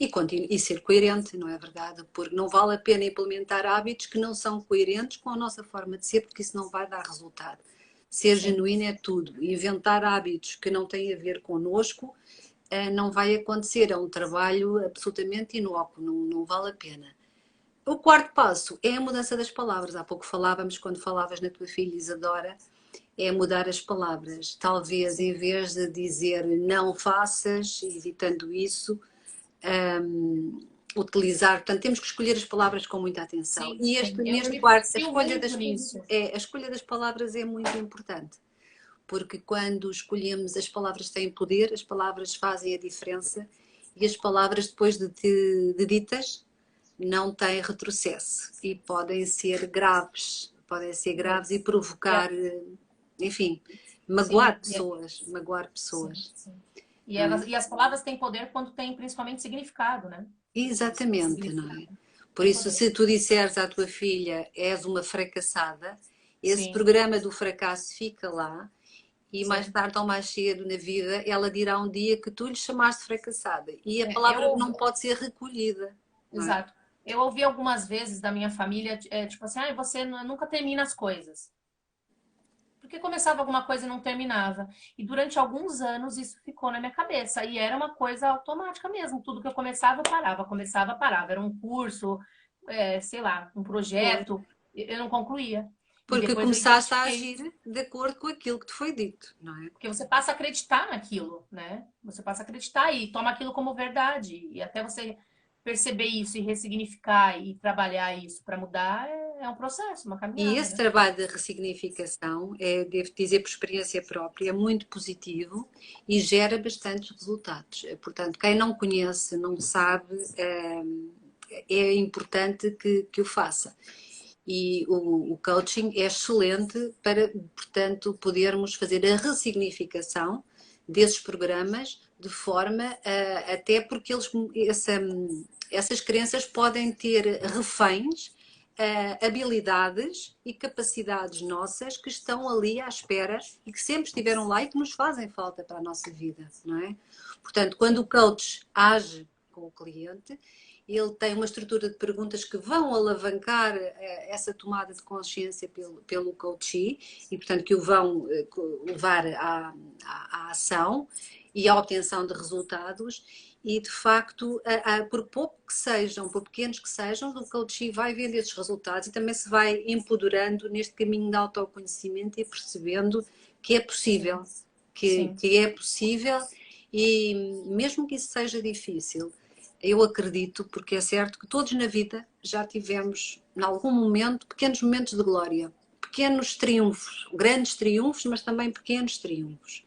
E ser coerente, não é verdade? Porque não vale a pena implementar hábitos que não são coerentes com a nossa forma de ser, porque isso não vai dar resultado. Ser genuíno é tudo. Inventar hábitos que não têm a ver connosco não vai acontecer. É um trabalho absolutamente inócuo, não vale a pena. O quarto passo é a mudança das palavras. Há pouco falávamos, quando falavas na tua filha Isadora, é mudar as palavras. Talvez em vez de dizer não faças, evitando isso, utilizar. Portanto, temos que escolher as palavras com muita atenção. Sim, E sim. Eu neste me quarto, policio muito nisso. a escolha das palavras é muito importante. Porque quando escolhemos as palavras têm poder, as palavras fazem a diferença e as palavras depois de ditas não têm retrocesso e podem ser graves e provocar, enfim, magoar pessoas. Sim, sim. E as palavras têm poder quando têm principalmente significado, né? Exatamente, não é? Por Tem isso, poder. se tu disseres à tua filha és uma fracassada, esse Sim, programa do fracasso fica lá e mais sim. tarde ou mais cedo na vida ela dirá um dia que tu lhe chamaste fracassada e a Eu palavra ouvi, não pode ser recolhida, não é? exato. Eu ouvi algumas vezes da minha família, tipo assim, ah, você nunca termina as coisas. Porque começava alguma coisa e não terminava. E durante alguns anos isso ficou na minha cabeça. E era uma coisa automática mesmo. Tudo que eu começava, eu parava. Começava, parava. Era um curso, sei lá, um projeto. Eu não concluía. E Porque depois eu começaste a identifiquei. agir de acordo com aquilo que te foi dito, não é? Porque você passa a acreditar naquilo, né? Você passa a acreditar e toma aquilo como verdade. E até você perceber isso e ressignificar e trabalhar isso para mudar é um processo, uma E caminhada, esse né? trabalho de ressignificação, devo dizer por experiência própria, é muito positivo e gera bastantes resultados. Portanto, quem não conhece, não sabe, é importante que o faça. E o coaching é excelente para, portanto, podermos fazer a ressignificação desses programas de forma até porque essas crenças podem ter reféns, habilidades e capacidades nossas que estão ali à espera e que sempre estiveram lá e que nos fazem falta para a nossa vida, não é? Portanto, quando o coach age com o cliente, ele tem uma estrutura de perguntas que vão alavancar essa tomada de consciência pelo coachee e, portanto, que o vão levar à ação e à obtenção de resultados. E, de facto, por pouco que sejam, por pequenos que sejam, o coachee vai vendo esses resultados e também se vai empoderando neste caminho de autoconhecimento e percebendo que é possível, Sim. que é possível e mesmo que isso seja difícil, eu acredito, porque é certo que todos na vida já tivemos, em algum momento, pequenos momentos de glória, pequenos triunfos, grandes triunfos, mas também pequenos triunfos.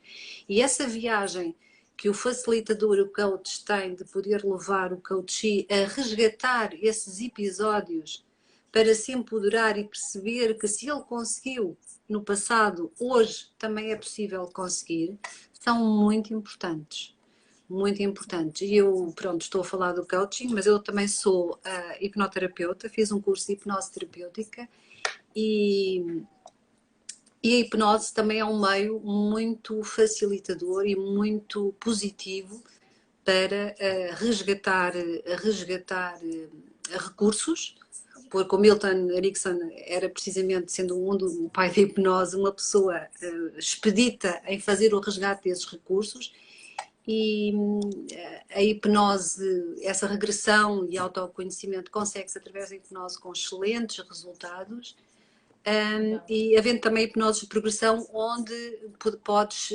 E essa viagem que o facilitador, o coach, tem de poder levar o coachee a resgatar esses episódios para se empoderar e perceber que se ele conseguiu no passado, hoje também é possível conseguir, são muito importantes. Muito importantes. E eu, pronto, estou a falar do coaching, mas eu também sou hipnoterapeuta, fiz um curso de hipnose terapêutica e a hipnose também é um meio muito facilitador e muito positivo para resgatar recursos, porque o Milton Erickson era precisamente, sendo o pai da hipnose, uma pessoa expedita em fazer o resgate desses recursos e a hipnose, essa regressão e autoconhecimento consegue-se através da hipnose com excelentes resultados. E havendo também hipnose de progressão, onde podes,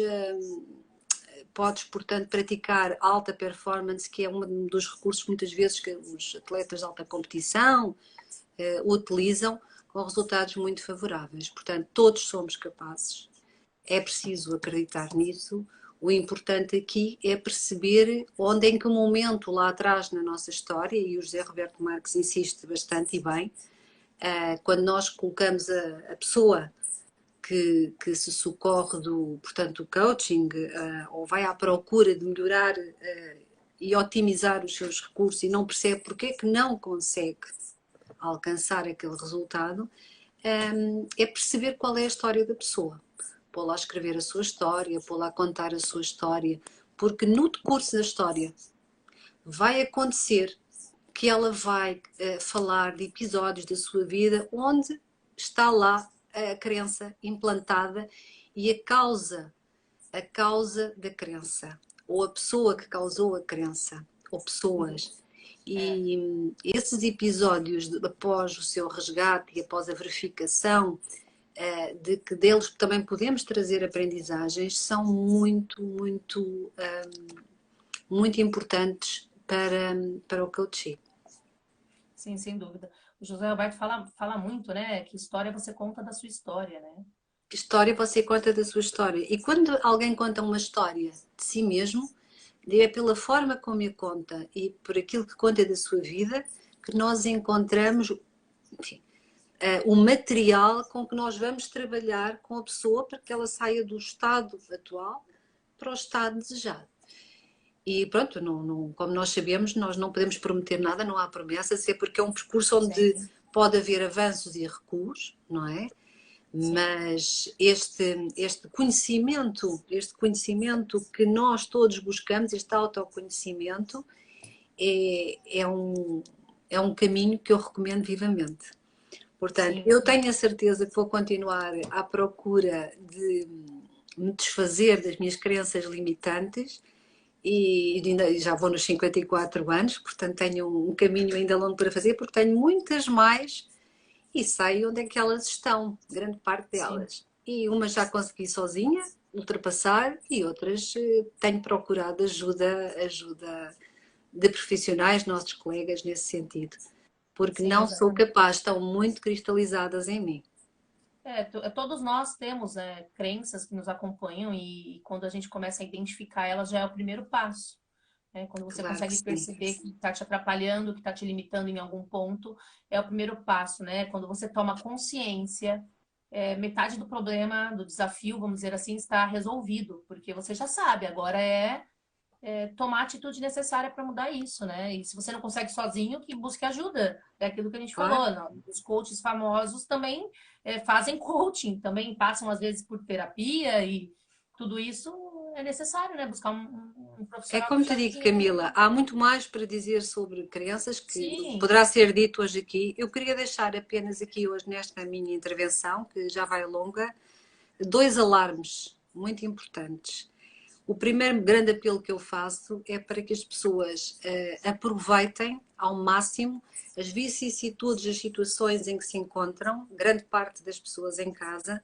portanto, praticar alta performance, que é um dos recursos muitas vezes que os atletas de alta competição utilizam, com resultados muito favoráveis. Portanto, todos somos capazes, é preciso acreditar nisso. O importante aqui é perceber onde, em que momento lá atrás na nossa história, e o José Roberto Marques insiste bastante e bem, quando nós colocamos a pessoa que se socorre portanto, do coaching, ou vai à procura de melhorar e otimizar os seus recursos e não percebe porque é que não consegue alcançar aquele resultado, é perceber qual é a história da pessoa. Pô-la a escrever a sua história, pô-la a contar a sua história, porque no decurso da história vai acontecer que ela vai falar de episódios da sua vida onde está lá a crença implantada e a causa da crença, ou a pessoa que causou a crença, ou pessoas. E esses episódios, após o seu resgate e após a verificação de que deles também podemos trazer aprendizagens, são muito, muito, muito importantes para o coaching. Sim, sem dúvida. O José Roberto fala muito, né? Que história você conta da sua história, né? Que história você conta da sua história? E quando alguém conta uma história de si mesmo, é pela forma como a conta e por aquilo que conta da sua vida que nós encontramos, enfim, o material com que nós vamos trabalhar com a pessoa para que ela saia do estado atual para o estado desejado. E pronto, como nós sabemos, nós não podemos prometer nada, não há promessas, é porque é um percurso onde pode haver avanços e recuos, não é? Mas este conhecimento que nós todos buscamos, este autoconhecimento, é um caminho que eu recomendo vivamente. Portanto, eu tenho a certeza que vou continuar à procura de me desfazer das minhas crenças limitantes e ainda já vou nos 54 anos, portanto tenho um caminho ainda longo para fazer, porque tenho muitas mais e sei onde é que elas estão, grande parte delas. Sim. E umas já consegui sozinha ultrapassar e outras tenho procurado ajuda de profissionais, nossos colegas nesse sentido, porque sim, não sou capaz, estão muito cristalizadas em mim. Todos nós temos crenças que nos acompanham e quando a gente começa a identificar elas já é o primeiro passo. Quando você consegue perceber que está te atrapalhando, que está te limitando em algum ponto, é o primeiro passo, né? Quando você toma consciência, metade do problema, do desafio, vamos dizer assim, está resolvido, porque você já sabe, agora tomar a atitude necessária para mudar isso, né? E se você não consegue sozinho, que busque ajuda. É aquilo que a gente falou, não? Os coaches famosos também fazem coaching, também passam às vezes por terapia e tudo isso é necessário, né? Buscar um profissional. É como te digo, Camila, há muito mais para dizer sobre crianças que poderá ser dito hoje aqui. Eu queria deixar apenas aqui hoje, nesta minha intervenção, que já vai longa, 2 alarmes muito importantes. O primeiro grande apelo que eu faço é para que as pessoas aproveitem ao máximo as vicissitudes, as situações em que se encontram, grande parte das pessoas em casa,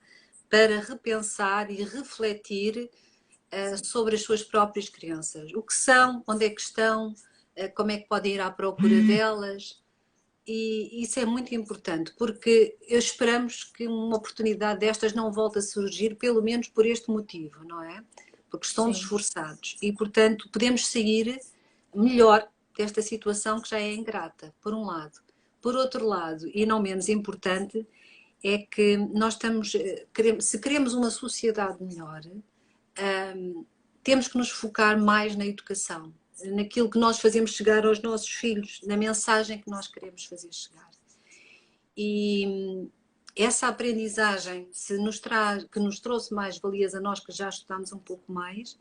para repensar e refletir sobre as suas próprias crenças. O que são, onde é que estão, como é que podem ir à procura delas. E isso é muito importante, porque esperamos que uma oportunidade destas não volte a surgir, pelo menos por este motivo, não é? Porque estamos esforçados e, portanto, podemos sair melhor desta situação que já é ingrata, por um lado. Por outro lado, e não menos importante, é que nós se queremos uma sociedade melhor, temos que nos focar mais na educação, naquilo que nós fazemos chegar aos nossos filhos, na mensagem que nós queremos fazer chegar. E essa aprendizagem que nos trouxe mais valias a nós que já estudamos um pouco mais,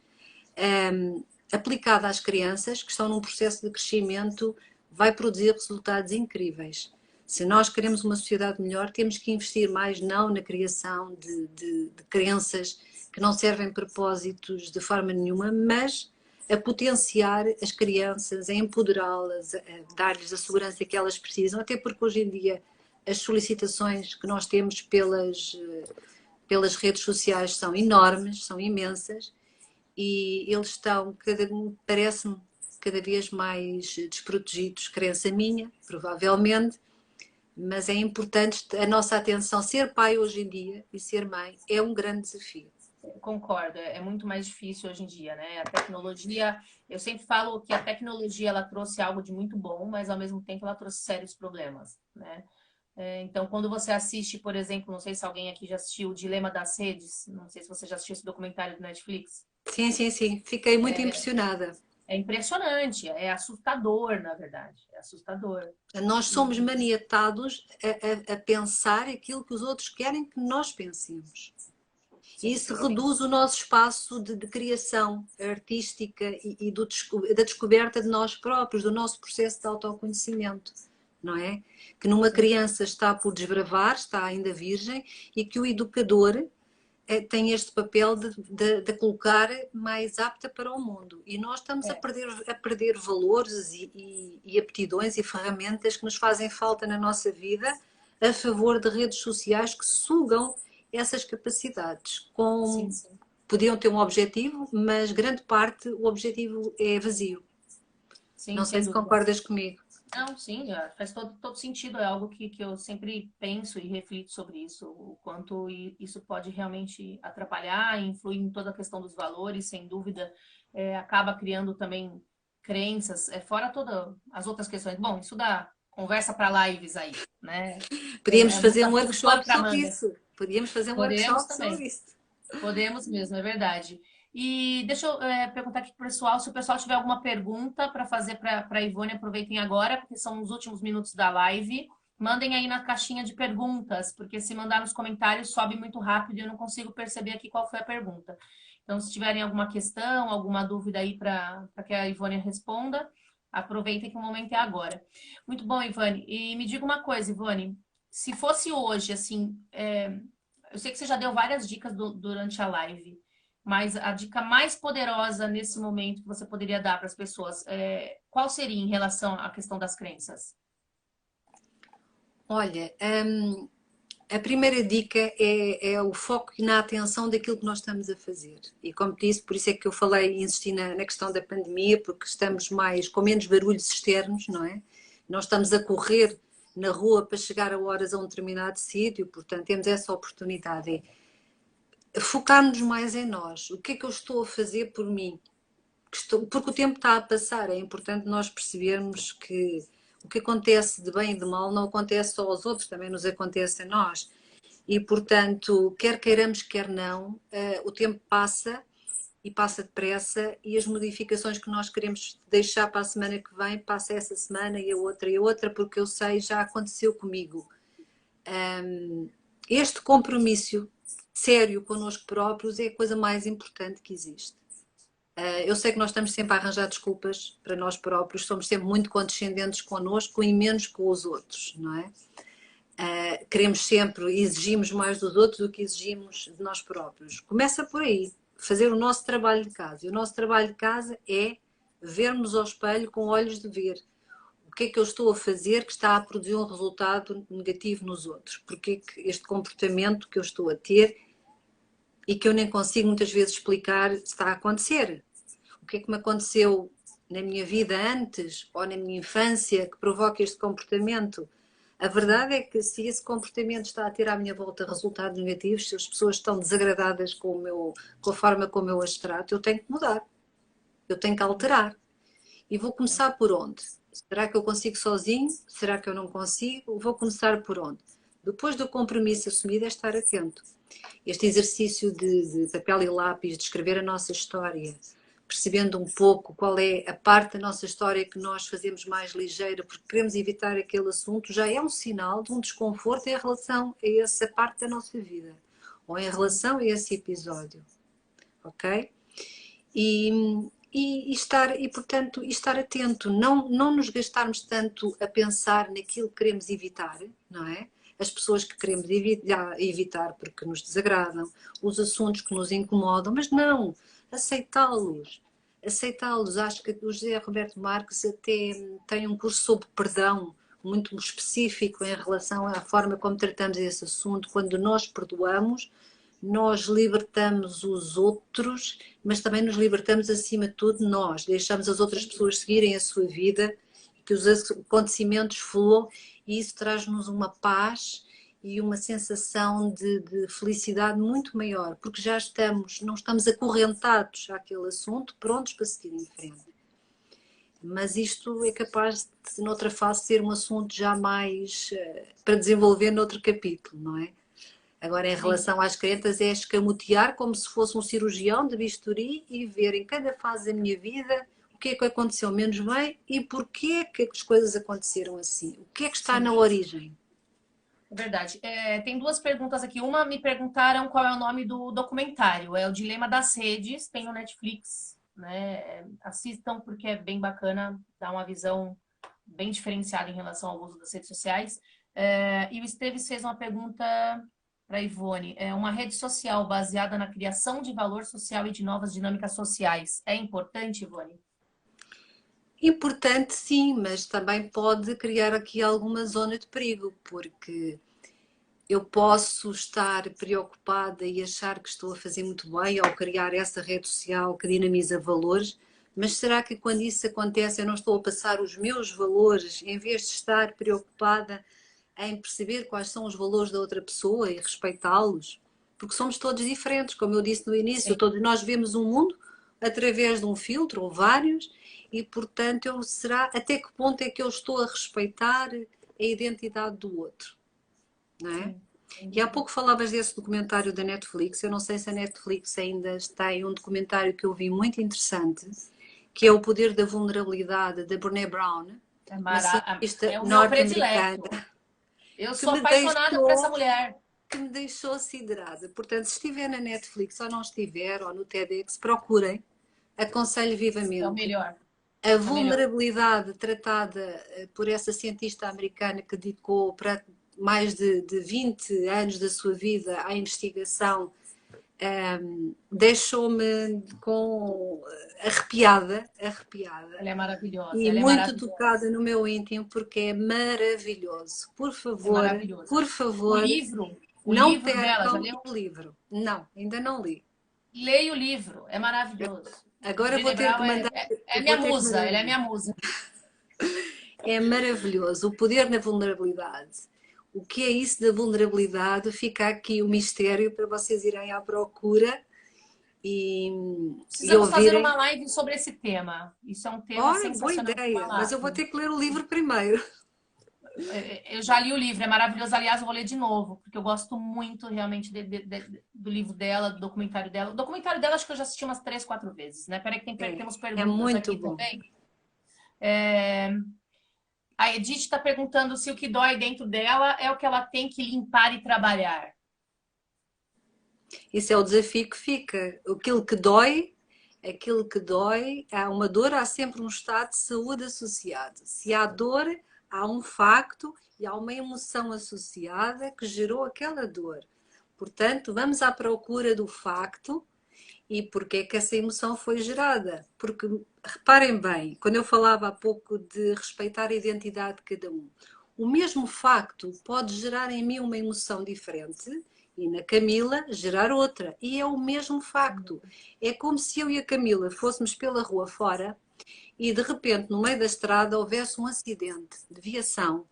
aplicada às crianças que estão num processo de crescimento, vai produzir resultados incríveis. Se nós queremos uma sociedade melhor, temos que investir mais não na criação de crenças que não servem propósitos de forma nenhuma, mas a potenciar as crianças, a empoderá-las, a dar-lhes a segurança que elas precisam, até porque hoje em dia as solicitações que nós temos pelas redes sociais são enormes, são imensas, e eles estão, parece-me, cada vez mais desprotegidos, crença minha, provavelmente, mas é importante a nossa atenção. Ser pai hoje em dia e ser mãe é um grande desafio. Concordo, é muito mais difícil hoje em dia, né? A tecnologia, eu sempre falo que a tecnologia ela trouxe algo de muito bom, mas ao mesmo tempo ela trouxe sérios problemas, né? Então, quando você assiste, por exemplo, não sei se alguém aqui já assistiu o Dilema das Redes, não sei se você já assistiu esse documentário do Netflix. Sim, sim, sim. Fiquei muito impressionada. É impressionante, é assustador, na verdade, é assustador. Nós somos E, maniatados a pensar aquilo que os outros querem que nós pensemos. E sim, isso sim, reduz o nosso espaço de criação artística e da descoberta de nós próprios, do nosso processo de autoconhecimento, não é? Que numa sim, criança está por desbravar, está ainda virgem, e que o educador tem este papel de colocar mais apta para o mundo. E nós estamos é, a perder valores e aptidões e ferramentas que nos fazem falta na nossa vida a favor de redes sociais que sugam essas capacidades. sim, sim. Podiam ter um objetivo, mas grande parte o objetivo é vazio. Sim, Não sei sem se dúvida. concordas comigo. Não, sim, faz todo sentido. É algo que eu sempre penso e reflito sobre isso, o quanto isso pode realmente atrapalhar, influir em toda a questão dos valores, sem dúvida, acaba criando também crenças, fora todas as outras questões. Bom, isso dá conversa para lives aí, né? Podíamos fazer um Muito pano workshop para sobre manga. isso. Podíamos fazer um Podemos workshop também. sobre isso. Podemos mesmo, é verdade. E deixa eu perguntar aqui para o pessoal, se o pessoal tiver alguma pergunta para fazer para a Ivone, aproveitem agora, porque são os últimos minutos da live. Mandem aí na caixinha de perguntas, porque se mandar nos comentários sobe muito rápido e eu não consigo perceber aqui qual foi a pergunta. Então, se tiverem alguma questão, alguma dúvida aí para que a Ivone responda, aproveitem que o momento é agora. Muito bom, Ivone. E me diga uma coisa, Ivone, se fosse hoje, assim, eu sei que você já deu várias dicas durante a live, mas a dica mais poderosa nesse momento que você poderia dar para as pessoas, qual seria em relação à questão das crenças? Olha, a primeira dica é o foco na atenção daquilo que nós estamos a fazer. E como disse, por isso é que eu falei e insisti na questão da pandemia, porque estamos com menos barulhos externos, não é? Nós estamos a correr na rua para chegar a horas a um determinado sítio, portanto temos essa oportunidade. É focar-nos mais em nós. O que é que eu estou a fazer por mim? Porque o tempo está a passar, é importante nós percebermos que o que acontece de bem e de mal não acontece só aos outros, também nos acontece a nós. E, portanto, quer queiramos, quer não, o tempo passa e passa depressa e as modificações que nós queremos deixar para a semana que vem, passa essa semana e a outra, porque eu sei, já aconteceu comigo. Este compromisso sério connosco próprios é a coisa mais importante que existe. Eu sei que nós estamos sempre a arranjar desculpas para nós próprios, somos sempre muito condescendentes connosco e menos com os outros, não é? Queremos sempre, exigimos mais dos outros do que exigimos de nós próprios. Começa por aí, fazer o nosso trabalho de casa. E o nosso trabalho de casa é vermos ao espelho com olhos de ver. O que é que eu estou a fazer que está a produzir um resultado negativo nos outros? Porque é que este comportamento que eu estou a ter e que eu nem consigo muitas vezes explicar está a acontecer? O que é que me aconteceu na minha vida antes ou na minha infância que provoca este comportamento? A verdade é que se esse comportamento está a ter à minha volta resultados negativos, se as pessoas estão desagradadas com a forma como eu as trato, eu tenho que mudar, eu tenho que alterar. E vou começar por onde? Será que eu consigo sozinho? Será que eu não consigo? Vou começar por onde? Depois do compromisso assumido é estar atento. Este exercício de papel e lápis, de escrever a nossa história, percebendo um pouco qual é a parte da nossa história que nós fazemos mais ligeira porque queremos evitar aquele assunto, já é um sinal de um desconforto em relação a essa parte da nossa vida ou em relação a esse episódio, ok? Portanto, estar atento, não nos gastarmos tanto a pensar naquilo que queremos evitar, não é? As pessoas que queremos evitar porque nos desagradam, os assuntos que nos incomodam, mas não, aceitá-los. Aceitá-los. Acho que o José Roberto Marques até tem um curso sobre perdão muito específico em relação à forma como tratamos esse assunto. Quando nós perdoamos, nós libertamos os outros, mas também nos libertamos acima de tudo nós. Deixamos as outras pessoas seguirem a sua vida, que os acontecimentos fluam e isso traz-nos uma paz e uma sensação de felicidade muito maior, porque já não estamos acorrentados àquele assunto, prontos para seguir em frente. Mas isto é capaz de, noutra fase, ser um assunto já mais para desenvolver noutro capítulo, não é? Agora, em relação às crenças, é escamotear como se fosse um cirurgião de bisturi e ver em cada fase da minha vida o que é que aconteceu menos bem e porquê que as coisas aconteceram assim. O que é que está na origem? É verdade. Tem duas perguntas aqui. Uma, me perguntaram qual é o nome do documentário. É O Dilema das Redes, tem no Netflix, né? Assistam porque é bem bacana, dá uma visão bem diferenciada em relação ao uso das redes sociais. E o Esteves fez uma pergunta para a Ivone. É uma rede social baseada na criação de valor social e de novas dinâmicas sociais. É importante, Ivone? Importante, sim, mas também pode criar aqui alguma zona de perigo, porque eu posso estar preocupada e achar que estou a fazer muito bem ao criar essa rede social que dinamiza valores, mas será que quando isso acontece eu não estou a passar os meus valores em vez de estar preocupada em perceber quais são os valores da outra pessoa e respeitá-los? Porque somos todos diferentes, como eu disse no início, Sim. todos nós vemos um mundo através de um filtro ou vários e, portanto, será até que ponto é que eu estou a respeitar a identidade do outro? Não é? Sim. E há pouco falavas desse documentário da Netflix. Eu não sei se a Netflix ainda tem um documentário que eu vi muito interessante, que é O Poder da Vulnerabilidade, da Brené Brown, uma cientista É o meu predileto. norte-americana, Eu que sou apaixonada por essa mulher. me deixou siderada. Portanto, se estiver na Netflix ou não estiver, ou no TEDx, procurem. Aconselho É o vivamente. melhor. A É o melhor. vulnerabilidade tratada por essa cientista americana que dedicou para mais de 20 anos da sua vida à investigação, deixou-me com arrepiada Ela é maravilhosa. e Ela é muito maravilhosa. tocada no meu íntimo porque é maravilhoso. É maravilhoso. Por O favor, livro, o não livro dela, já percam leu? o livro. Não, ainda não li. Leia o livro, é maravilhoso. Agora Brené Brown é minha vou ter que musa, mandar. ela é minha musa. É maravilhoso. O poder na vulnerabilidade. O que é isso da vulnerabilidade? Fica aqui o mistério para vocês irem à procura e Precisamos fazer ouvirem. uma live sobre esse tema. Isso é um tema Olha, boa sensacional de ideia, mas falar. eu vou ter que ler o livro primeiro. Eu já li o livro, é maravilhoso. Aliás, eu vou ler de novo, porque eu gosto muito realmente do livro dela, do documentário dela. O documentário dela acho que eu já assisti umas 3, 4 vezes, né? Peraí que temos É perguntas muito aqui bom. também. A Edith está perguntando se o que dói dentro dela é o que ela tem que limpar e trabalhar. Isso é o desafio que fica. Aquilo que dói, há uma dor, há sempre um estado de saúde associado. Se há dor, há um facto e há uma emoção associada que gerou aquela dor. Portanto, vamos à procura do facto e porque é que essa emoção foi gerada. Porque, reparem bem, quando eu falava há pouco de respeitar a identidade de cada um, o mesmo facto pode gerar em mim uma emoção diferente e na Camila gerar outra. E é o mesmo facto. É como se eu e a Camila fôssemos pela rua fora e de repente no meio da estrada houvesse um acidente de viação.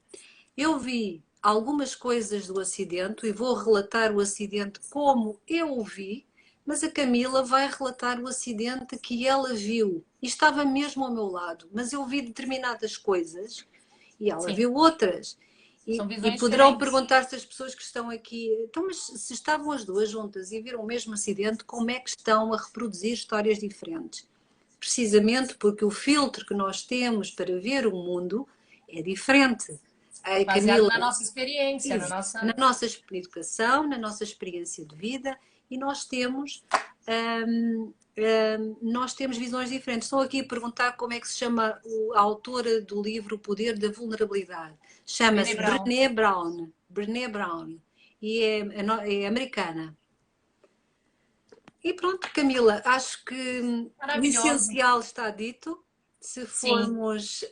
Eu vi algumas coisas do acidente e vou relatar o acidente como eu o vi, mas a Camila vai relatar o acidente que ela viu e estava mesmo ao meu lado, mas eu vi determinadas coisas e ela Sim, viu outras. são E visões poderão diferentes. perguntar-se as pessoas que estão aqui, então, mas se estavam as duas juntas e viram o mesmo acidente, como é que estão a reproduzir histórias diferentes? Precisamente porque o filtro que nós temos para ver o mundo é diferente. A Baseado Camila, na nossa experiência, na na nossa. nossa educação, na nossa experiência de vida, e nós temos visões diferentes. Estou aqui a perguntar como é que se chama a autora do livro O Poder da Vulnerabilidade. Brené Chama-se Brown. Brené Brown. Brené Brown. E é americana. E pronto, Camila, acho que o Maravilhoso. essencial está dito. Se Sim, formos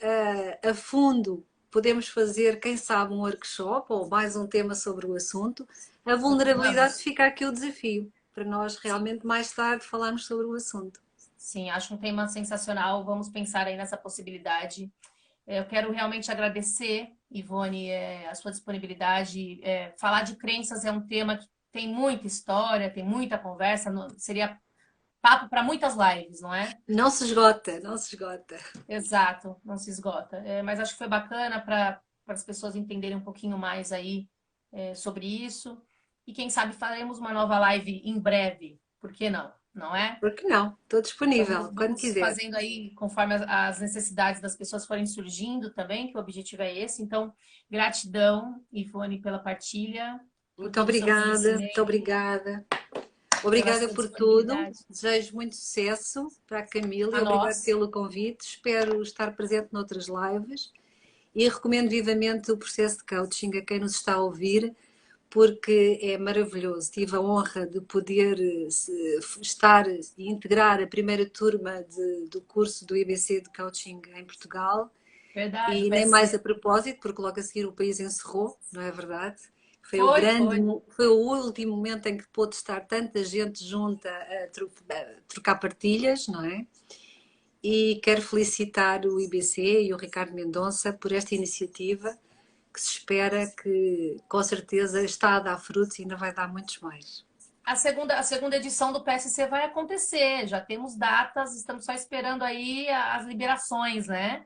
a fundo, podemos fazer, quem sabe, um workshop ou mais um tema sobre o assunto. A vulnerabilidade vamos. fica aqui o desafio, para nós Sim. realmente mais tarde falarmos sobre o assunto. Sim, acho um tema sensacional. Vamos pensar aí nessa possibilidade. Eu quero realmente agradecer Ivone, a sua disponibilidade. Falar de crenças é um tema que tem muita história, tem muita conversa, seria papo para muitas lives, não é? Não se esgota, não se esgota. Exato, não se esgota. Mas acho que foi bacana para as pessoas entenderem um pouquinho mais aí sobre isso. E quem sabe faremos uma nova live em breve, por que não? Não é? Por que não? Estou Então disponível, quando vamos quiser. fazendo aí conforme as necessidades das pessoas forem surgindo também, que o objetivo é esse. Então, gratidão, Ivone, pela partilha, por Muito todo o seu obrigada, muito conhecimento, obrigada. pela Obrigada sua por tudo. disponibilidade. Desejo muito sucesso para a Camila A e obrigado nós. pelo convite. Espero estar presente noutras lives e recomendo vivamente o processo de coaching a quem nos está a ouvir, porque é maravilhoso. Tive a honra de poder estar e integrar a primeira turma do curso do IBC de coaching em Portugal. Verdade, o E nem mais PSC. a propósito, porque logo a seguir o país encerrou, não é verdade? Foi. Foi o último momento em que pôde estar tanta gente junta a trocar partilhas, não é? E quero felicitar o IBC e o Ricardo Mendonça por esta iniciativa que se espera que, com certeza, está a dar frutos e ainda vai dar muitos mais. A segunda edição do PSC vai acontecer, já temos datas, estamos só esperando aí as liberações, né?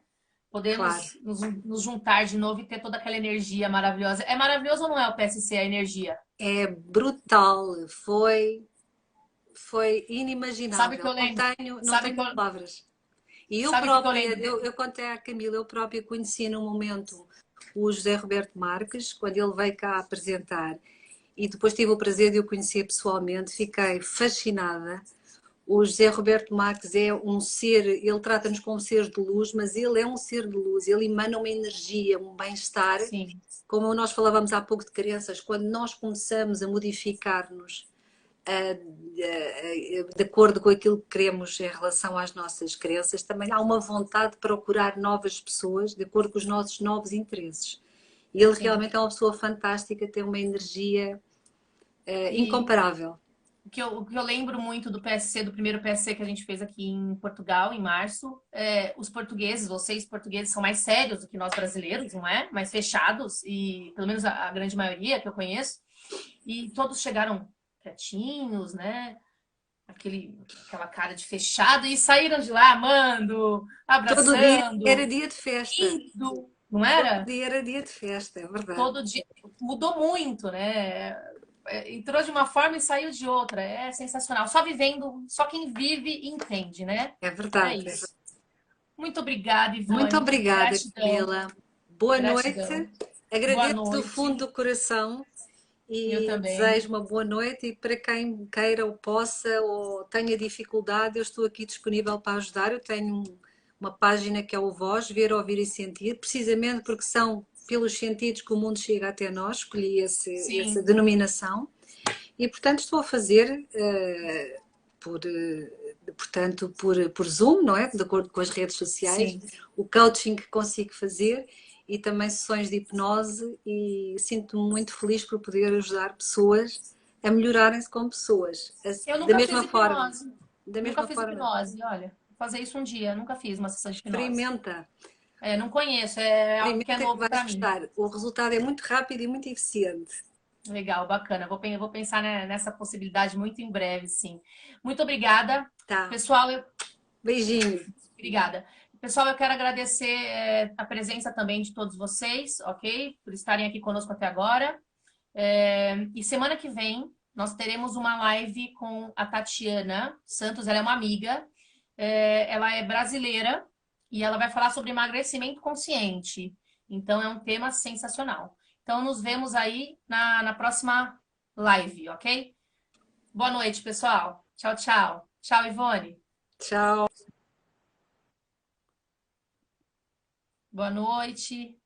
Claro, Podemos nos juntar de novo e ter toda aquela energia maravilhosa. É maravilhoso ou não é o PSC, a energia? é brutal, foi Sabe o que inimaginável. eu lembro? Não Sabe tenho que eu, palavras. E eu sabe o que eu própria, lembro? eu contei à Camila, eu própria conheci num momento o José Roberto Marques, quando ele veio cá apresentar, e depois tive o prazer de o conhecer pessoalmente, fiquei fascinada. O José Roberto Marques é um ser, ele trata-nos como seres de luz, mas ele é um ser de luz, ele emana uma energia, um bem-estar, Sim, como nós falávamos há pouco de crenças, quando nós começamos a modificar-nos de acordo com aquilo que queremos em relação às nossas crenças, também há uma vontade de procurar novas pessoas de acordo com os nossos novos interesses. E ele sim. realmente é uma pessoa fantástica, tem uma energia E incomparável. o que eu lembro muito do PSC, do primeiro PSC que a gente fez aqui em Portugal, em março, os portugueses, vocês portugueses, são mais sérios do que nós brasileiros, não é? Mais fechados, e pelo menos a grande maioria que eu conheço, e todos chegaram quietinhos, né? Aquela cara de fechado, e saíram de lá amando, Todo dia abraçando, era dia de festa. rindo, não Todo era? dia era dia de festa, é verdade. Todo dia. Mudou muito, né? Entrou de uma forma e saiu de outra. É sensacional. Só vivendo, só quem vive entende, né? É É verdade. isso. Muito obrigada, Muito Ivone. obrigada, Gratidão, Camila. Boa gratidão. noite. Boa Agradeço do fundo noite. do coração Eu e também. desejo uma boa noite e para quem queira ou possa ou tenha dificuldade, eu estou aqui disponível para ajudar. Eu tenho uma página que é o Voz, Ver, Ouvir e Sentir, precisamente porque são pelos sentidos que o mundo chega até nós, escolhi essa Sim, denominação e, portanto, estou a fazer portanto, por Zoom, não é? De acordo com as redes sociais, sim. o coaching que consigo fazer e também sessões de hipnose e sinto-me muito feliz por poder ajudar pessoas a melhorarem-se como pessoas. Eu Da nunca fiz mesma forma, hipnose. da Nunca mesma fiz forma, hipnose, olha. Vou fazer isso um dia. Nunca fiz uma sessão de hipnose. experimenta, Não conheço, é algo que é experimenta que novo vais para mim. gostar. O resultado é muito rápido e muito eficiente. Legal, bacana. Vou pensar nessa possibilidade muito em breve, sim. Muito obrigada. Tá. Pessoal, Beijinho. obrigada. Pessoal, eu quero agradecer a presença também de todos vocês, ok? Por estarem aqui conosco até agora. E semana que vem nós teremos uma live com a Tatiana Santos, ela é uma amiga, ela é brasileira e ela vai falar sobre emagrecimento consciente. Então é um tema sensacional. Então nos vemos aí na próxima live, ok? Boa noite, pessoal. Tchau, tchau. Tchau, Ivone. Tchau. Boa noite.